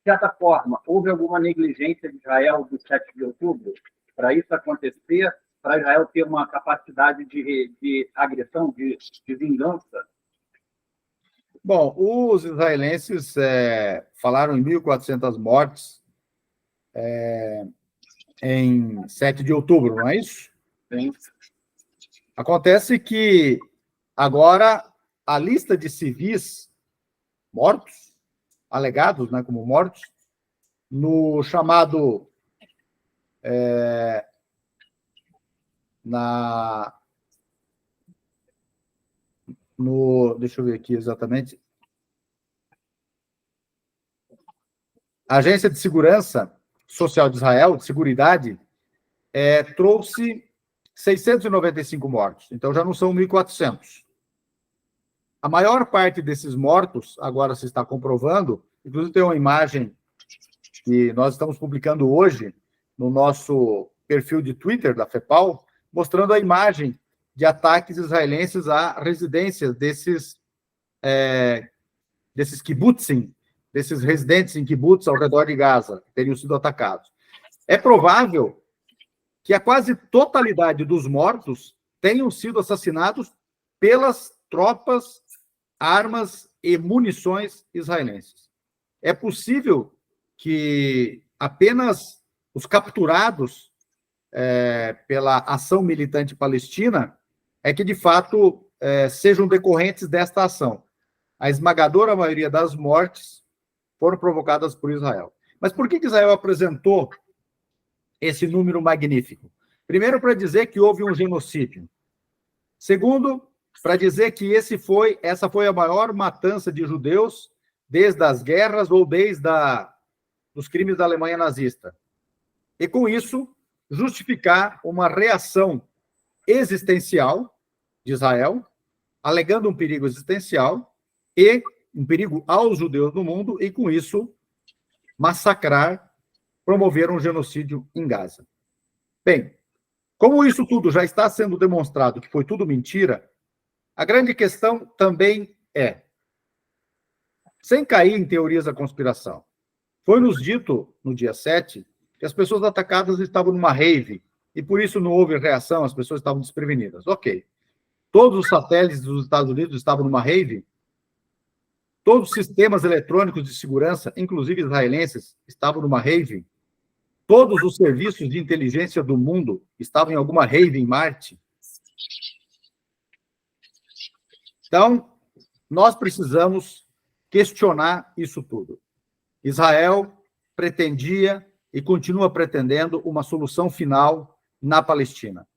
certa forma, houve alguma negligência de Israel do 7 de outubro para isso acontecer, para Israel ter uma capacidade de agressão, de vingança? Bom, os israelenses falaram em 1.400 mortes em 7 de outubro, não é isso? Sim. Acontece que agora a lista de civis mortos, alegados, né, como mortos, no chamado deixa eu ver aqui exatamente, a Agência de Segurança Social de Israel, de Seguridade, trouxe 695 mortos, então já não são 1.400. A maior parte desses mortos, agora se está comprovando, inclusive tem uma imagem que nós estamos publicando hoje no nosso perfil de Twitter da FEPAL, mostrando a imagem de ataques israelenses à residência desses kibbutzim, desses residentes em kibbutz ao redor de Gaza, que teriam sido atacados. É provável que a quase totalidade dos mortos tenham sido assassinados pelas tropas, armas e munições israelenses. É possível que apenas os capturados pela ação militante palestina que, de fato, sejam decorrentes desta ação. A esmagadora maioria das mortes foram provocadas por Israel. Mas por que Israel apresentou esse número magnífico? Primeiro, para dizer que houve um genocídio. Segundo, para dizer que essa foi a maior matança de judeus desde as guerras ou desde os crimes da Alemanha nazista. E, com isso, justificar uma reação existencial de Israel, alegando um perigo existencial e um perigo aos judeus no mundo, e, com isso, massacrar, promover um genocídio em Gaza. Bem, como isso tudo já está sendo demonstrado que foi tudo mentira, a grande questão também sem cair em teorias da conspiração, foi-nos dito no dia 7 que as pessoas atacadas estavam numa rave e por isso não houve reação, as pessoas estavam desprevenidas. Ok. Todos os satélites dos Estados Unidos estavam numa rave? Todos os sistemas eletrônicos de segurança, inclusive israelenses, estavam numa rave? Todos os serviços de inteligência do mundo estavam em alguma rave em Marte? Então, nós precisamos questionar isso tudo. Israel pretendia e continua pretendendo uma solução final na Palestina.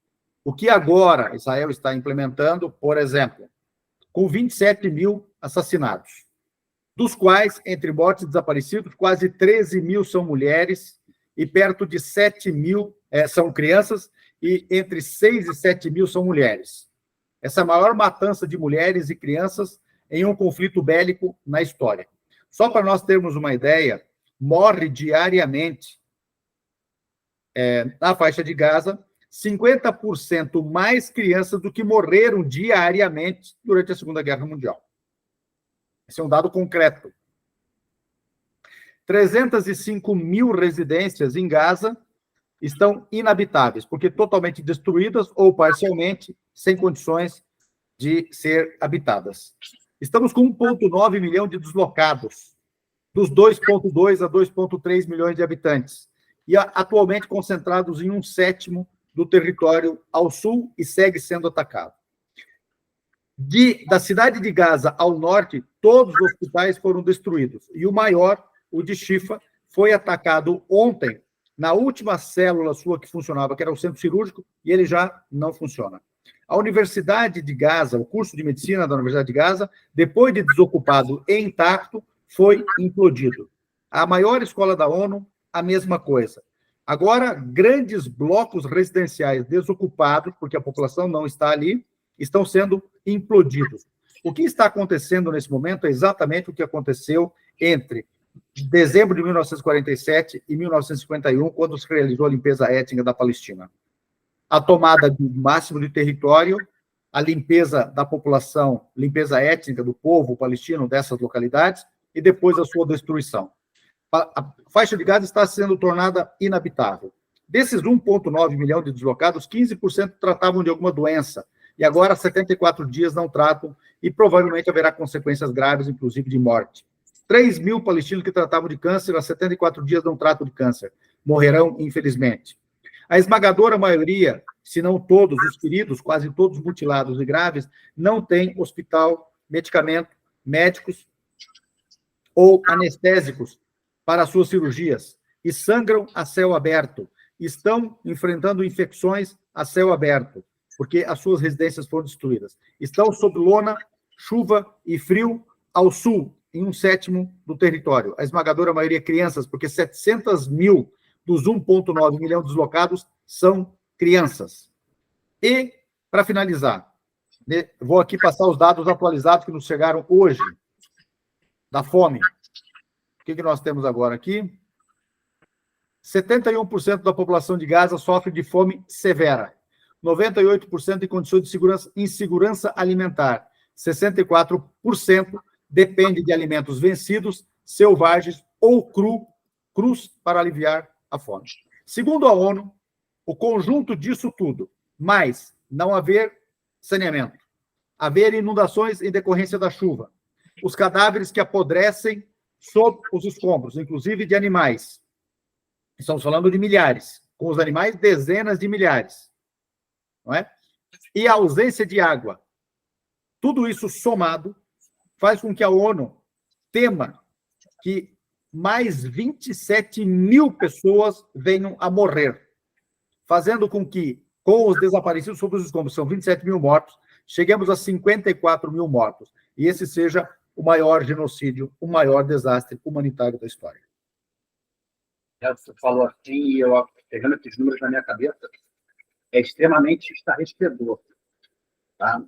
O que agora Israel está implementando, por exemplo, com 27 mil assassinados, dos quais, entre mortos e desaparecidos, quase 13 mil são mulheres e perto de 7 mil são crianças e entre 6 e 7 mil são mulheres. Essa é a maior matança de mulheres e crianças em um conflito bélico na história. Só para nós termos uma ideia, morre diariamente na faixa de Gaza 50% mais crianças do que morreram diariamente durante a Segunda Guerra Mundial. Esse é um dado concreto. 305 mil residências em Gaza estão inabitáveis, porque totalmente destruídas ou parcialmente, sem condições de ser habitadas. Estamos com 1,9 milhão de deslocados, dos 2,2 a 2,3 milhões de habitantes, e atualmente concentrados em 1/7 do território ao sul e segue sendo atacado. Da cidade de Gaza ao norte, todos os hospitais foram destruídos, e o maior, o de Shifa, foi atacado ontem, na última célula sua que funcionava, que era o centro cirúrgico, e ele já não funciona. A Universidade de Gaza, o curso de medicina da Universidade de Gaza, depois de desocupado e intacto, foi implodido. A maior escola da ONU, a mesma coisa. Agora, grandes blocos residenciais desocupados, porque a população não está ali, estão sendo implodidos. O que está acontecendo nesse momento é exatamente o que aconteceu entre dezembro de 1947 e 1951, quando se realizou a limpeza étnica da Palestina. A tomada do máximo de território, a limpeza da população, limpeza étnica do povo palestino dessas localidades, e depois a sua destruição. A faixa de Gaza está sendo tornada inabitável. Desses 1,9 milhão de deslocados, 15% tratavam de alguma doença, e agora 74 dias não tratam, e provavelmente haverá consequências graves, inclusive de morte. 3 mil palestinos que tratavam de câncer, há 74 dias não tratam de câncer. Morrerão, infelizmente. A esmagadora maioria, se não todos os feridos, quase todos mutilados e graves, não tem hospital, medicamento, médicos ou anestésicos para suas cirurgias, e sangram a céu aberto. Estão enfrentando infecções a céu aberto, porque as suas residências foram destruídas. Estão sob lona, chuva e frio ao sul, em 1/7 do território. A esmagadora maioria crianças, porque 700 mil dos 1,9 milhão deslocados são crianças. E, para finalizar, vou aqui passar os dados atualizados que nos chegaram hoje, da fome. O que nós temos agora aqui? 71% da população de Gaza sofre de fome severa. 98% em condições de insegurança alimentar. 64% depende de alimentos vencidos, selvagens ou crus para aliviar a fome. Segundo a ONU, o conjunto disso tudo, mais não haver saneamento, haver inundações em decorrência da chuva, os cadáveres que apodrecem sob os escombros, inclusive de animais. Estamos falando de milhares, com os animais, dezenas de milhares, não é? E a ausência de água. Tudo isso somado faz com que a ONU tema que mais 27 mil pessoas venham a morrer, fazendo com que, com os desaparecidos sob os escombros, são 27 mil mortos, cheguemos a 54 mil mortos. E esse seja o maior genocídio, o maior desastre humanitário da história. Você falou assim, e eu pegando esses números na minha cabeça, é extremamente estarrecedor. Tá?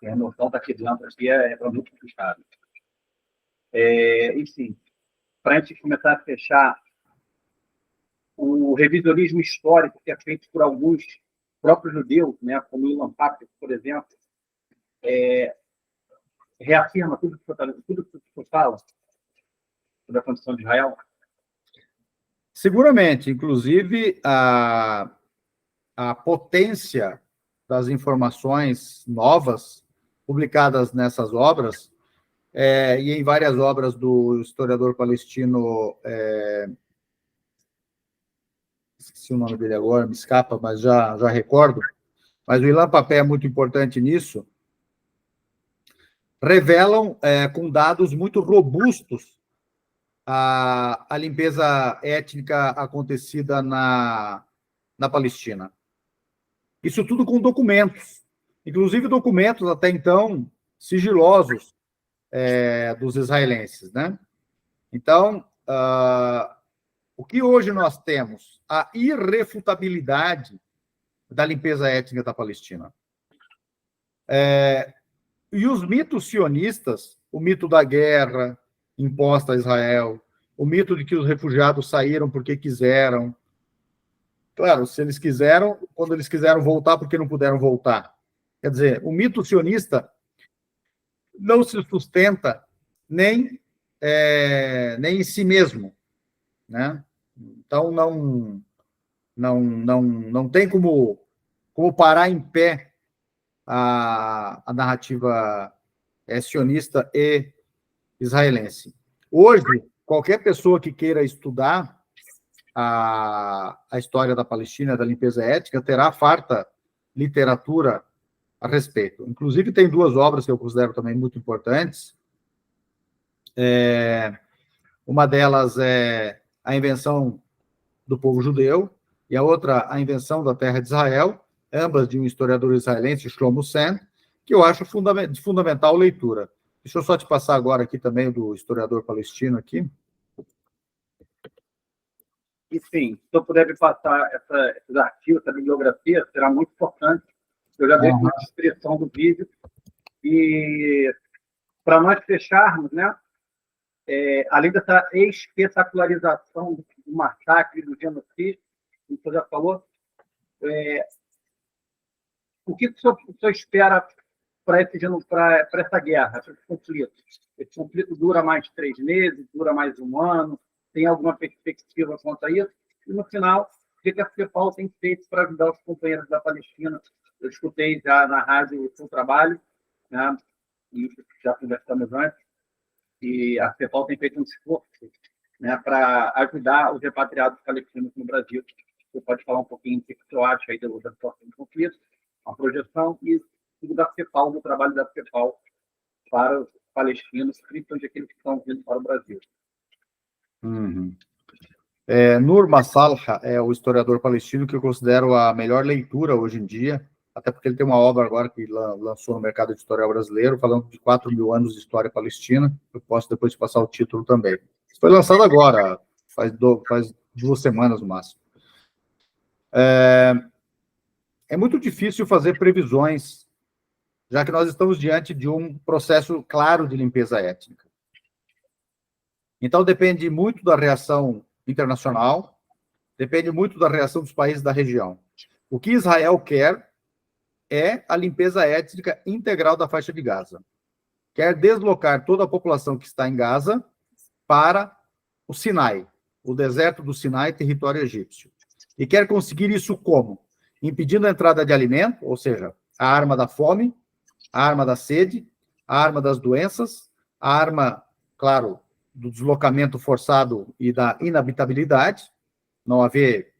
A noção está aqui dentro aqui é muito complicado. Enfim, para a gente começar a fechar, o revisionismo histórico que é feito por alguns próprios judeus, né, como Ilan Pappé, por exemplo, reafirma tudo que você fala sobre a condição de Israel? Seguramente, inclusive a potência das informações novas publicadas nessas obras, e em várias obras do historiador palestino, esqueci o nome dele agora, me escapa, mas já recordo, mas o Ilan Pappé é muito importante nisso, revelam com dados muito robustos a limpeza étnica acontecida na Palestina. Isso tudo com documentos, inclusive documentos até então sigilosos, dos israelenses, né? Então, o que hoje nós temos? A irrefutabilidade da limpeza étnica da Palestina. E os mitos sionistas, o mito da guerra imposta a Israel, o mito de que os refugiados saíram porque quiseram. Claro, se eles quiseram, quando eles quiseram voltar, porque não puderam voltar. Quer dizer, o mito sionista não se sustenta nem em si mesmo, né? Então, não tem como parar em pé a narrativa sionista e israelense. Hoje, qualquer pessoa que queira estudar a história da Palestina, da limpeza étnica, terá farta literatura a respeito. Inclusive, tem duas obras que eu considero também muito importantes. Uma delas é A Invenção do Povo Judeu, e a outra, A Invenção da Terra de Israel, ambas de um historiador israelense, Shlomo Sand, que eu acho de fundamental leitura. Deixa eu só te passar agora aqui também do historiador palestino aqui. E sim, se eu puder me passar esses artigos, essa bibliografia, será muito importante. Eu já deixo na descrição do vídeo. E para nós fecharmos, né, além dessa espetacularização do massacre, do genocídio, como você já falou, o que o senhor espera para essa guerra, para esse conflito? Esse conflito dura mais 3 meses, dura mais 1 ano? Tem alguma perspectiva quanto a isso? E, no final, o que a CEPAL tem feito para ajudar os companheiros da Palestina? Eu escutei já na rádio o seu trabalho, né? E já conversamos antes, e a CEPAL tem feito um esforço, né, para ajudar os repatriados palestinos no Brasil. Você pode falar um pouquinho do que você acha aí da situação do conflito, a projeção e tudo da CEPAL, do trabalho da CEPAL para os palestinos, principalmente aqueles que estão vindo para o Brasil. Uhum. Nur Masalha é o historiador palestino que eu considero a melhor leitura hoje em dia, até porque ele tem uma obra agora que lançou no mercado editorial brasileiro, falando de 4.000 anos de história palestina. Eu posso depois te passar o título também. Foi lançado agora, faz 2 semanas no máximo. É muito difícil fazer previsões, já que nós estamos diante de um processo claro de limpeza étnica. Então, depende muito da reação internacional, depende muito da reação dos países da região. O que Israel quer é a limpeza étnica integral da faixa de Gaza. Quer deslocar toda a população que está em Gaza para o Sinai, o deserto do Sinai, território egípcio. E quer conseguir isso como? Impedindo a entrada de alimento, ou seja, a arma da fome, a arma da sede, a arma das doenças, a arma, claro, do deslocamento forçado e da inabitabilidade, não haver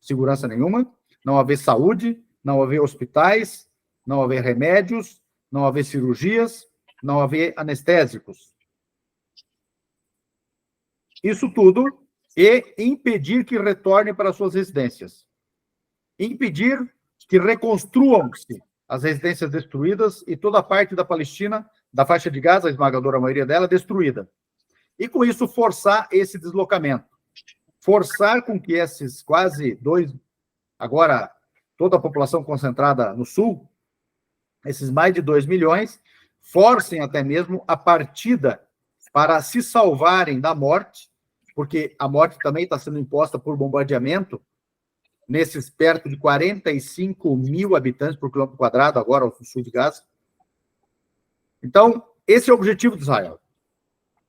segurança nenhuma, não haver saúde, não haver hospitais, não haver remédios, não haver cirurgias, não haver anestésicos. Isso tudo e impedir que retornem para suas residências. Impedir que reconstruam-se as residências destruídas e toda a parte da Palestina, da faixa de Gaza, a esmagadora maioria dela, destruída. E, com isso, forçar esse deslocamento. Forçar com que esses agora, toda a população concentrada no sul, esses mais de 2 milhões, forcem até mesmo a partida para se salvarem da morte, porque a morte também está sendo imposta por bombardeamento, nesses perto de 45.000 habitantes por quilômetro quadrado, agora ao sul de Gaza. Então, esse é o objetivo de Israel.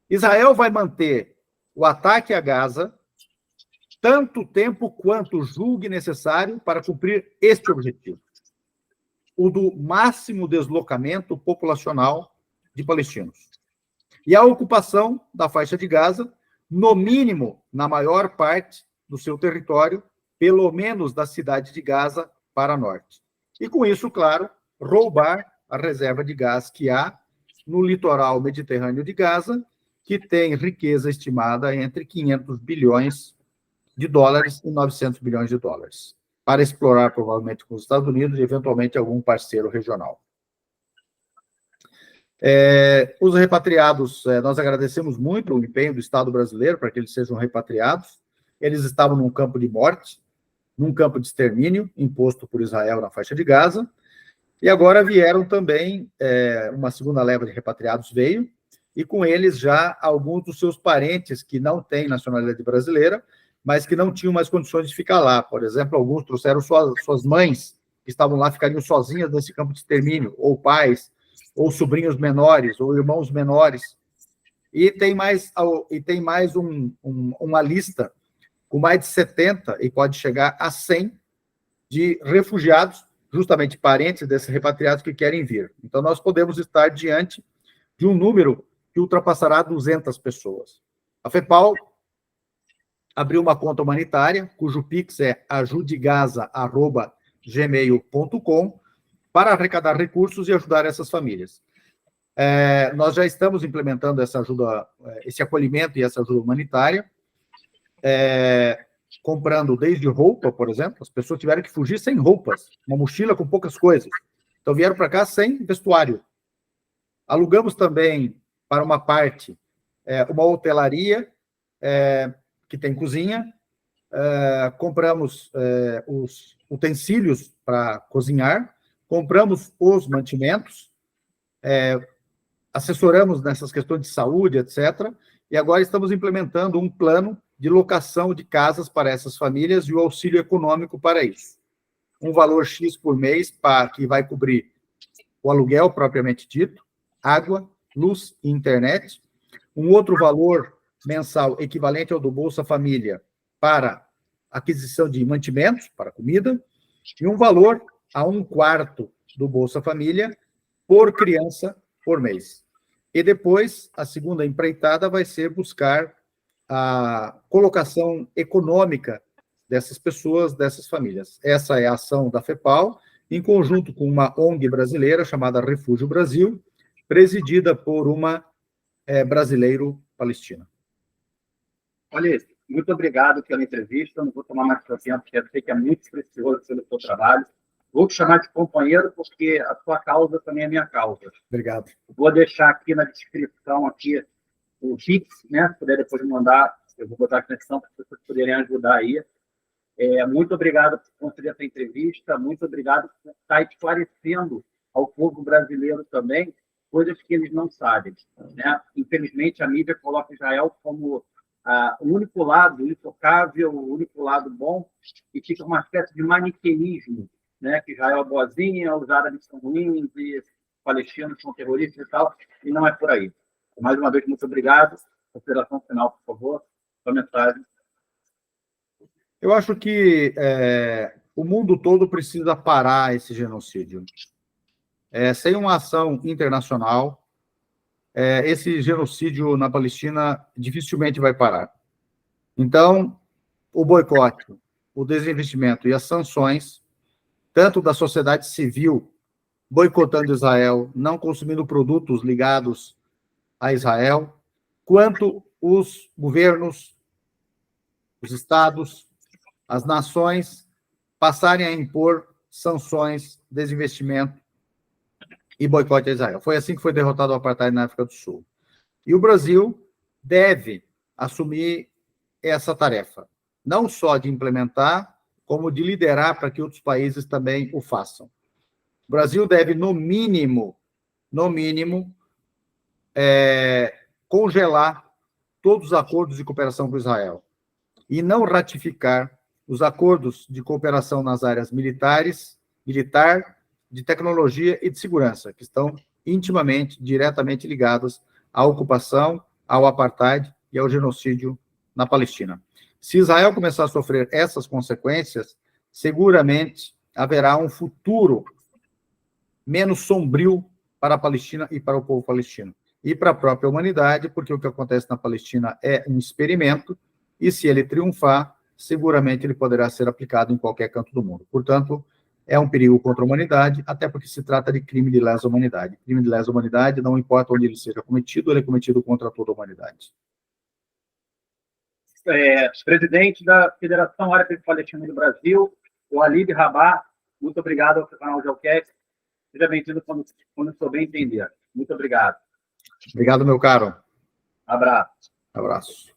Israel vai manter o ataque a Gaza tanto tempo quanto julgue necessário para cumprir este objetivo, o do máximo deslocamento populacional de palestinos. E a ocupação da faixa de Gaza, no mínimo, na maior parte do seu território, pelo menos da cidade de Gaza para norte. E, com isso, claro, roubar a reserva de gás que há no litoral mediterrâneo de Gaza, que tem riqueza estimada entre 500 bilhões de dólares e 900 bilhões de dólares, para explorar provavelmente com os Estados Unidos e, eventualmente, algum parceiro regional. Os repatriados, nós agradecemos muito o empenho do Estado brasileiro para que eles sejam repatriados. Eles estavam num campo de morte, num campo de extermínio, imposto por Israel na faixa de Gaza, e agora vieram também, uma segunda leva de repatriados veio, e com eles já alguns dos seus parentes que não têm nacionalidade brasileira, mas que não tinham mais condições de ficar lá. Por exemplo, alguns trouxeram suas mães, que estavam lá, ficariam sozinhas nesse campo de extermínio, ou pais, ou sobrinhos menores, ou irmãos menores. E tem mais uma lista com mais de 70, e pode chegar a 100, de refugiados, justamente parentes desses repatriados que querem vir. Então, nós podemos estar diante de um número que ultrapassará 200 pessoas. A FEPAL abriu uma conta humanitária, cujo Pix é ajudegaza@gmail.com, para arrecadar recursos e ajudar essas famílias. Nós já estamos implementando essa ajuda, esse acolhimento e essa ajuda humanitária, comprando desde roupa, por exemplo. As pessoas tiveram que fugir sem roupas, uma mochila com poucas coisas. Então, vieram para cá sem vestuário. Alugamos também, para uma parte, uma hotelaria, que tem cozinha. Compramos os utensílios para cozinhar, compramos os mantimentos, assessoramos nessas questões de saúde, etc. E agora estamos implementando um plano de locação de casas para essas famílias e o auxílio econômico para isso. Um valor X por mês, que vai cobrir o aluguel propriamente dito, água, luz e internet. Um outro valor mensal equivalente ao do Bolsa Família para aquisição de mantimentos, para comida, e um valor a 1/4 do Bolsa Família por criança por mês. E depois, a segunda empreitada vai ser buscar a colocação econômica dessas pessoas, dessas famílias. Essa é a ação da FEPAL, em conjunto com uma ONG brasileira chamada Refúgio Brasil, presidida por uma brasileiro-palestina. Olha, muito obrigado pela entrevista. Não vou tomar mais seu tempo, porque eu sei que é muito precioso pelo seu trabalho. Vou te chamar de companheiro, porque a sua causa também é minha causa. Obrigado. Vou deixar aqui na descrição aqui o Pix, né? Se puder depois mandar, eu vou botar a conexão para as pessoas poderem ajudar aí. Muito obrigado por conceder essa entrevista, muito obrigado por estar esclarecendo ao povo brasileiro também coisas que eles não sabem, né? Infelizmente, a mídia coloca Israel como o único lado intocável, o único lado bom, e fica uma espécie de maniqueísmo, né? Que Israel é boazinha, os árabes são ruins, e os palestinos são terroristas e tal, e não é por aí. Mais uma vez, muito obrigado. Consideração final, por favor. Sua mensagem. Eu acho que o mundo todo precisa parar esse genocídio. Sem uma ação internacional, esse genocídio na Palestina dificilmente vai parar. Então, o boicote, o desinvestimento e as sanções, tanto da sociedade civil boicotando Israel, não consumindo produtos ligados a Israel, quanto os governos, os estados, as nações passarem a impor sanções, desinvestimento e boicote a Israel. Foi assim que foi derrotado o apartheid na África do Sul. E o Brasil deve assumir essa tarefa, não só de implementar, como de liderar para que outros países também o façam. O Brasil deve, no mínimo, congelar todos os acordos de cooperação com Israel e não ratificar os acordos de cooperação nas áreas militar, de tecnologia e de segurança, que estão intimamente, diretamente ligados à ocupação, ao apartheid e ao genocídio na Palestina. Se Israel começar a sofrer essas consequências, seguramente haverá um futuro menos sombrio para a Palestina e para o povo palestino. E para a própria humanidade, porque o que acontece na Palestina é um experimento, e se ele triunfar, seguramente ele poderá ser aplicado em qualquer canto do mundo. Portanto, é um perigo contra a humanidade, até porque se trata de crime de lesa humanidade. Crime de lesa humanidade, não importa onde ele seja cometido, ele é cometido contra toda a humanidade. Presidente da Federação Árabe Palestina do Brasil, o Walid Rabah, muito obrigado ao canal Geocast. Seja bem-vindo quando souber entender. Muito obrigado. Obrigado, meu caro. Abraço. Abraço.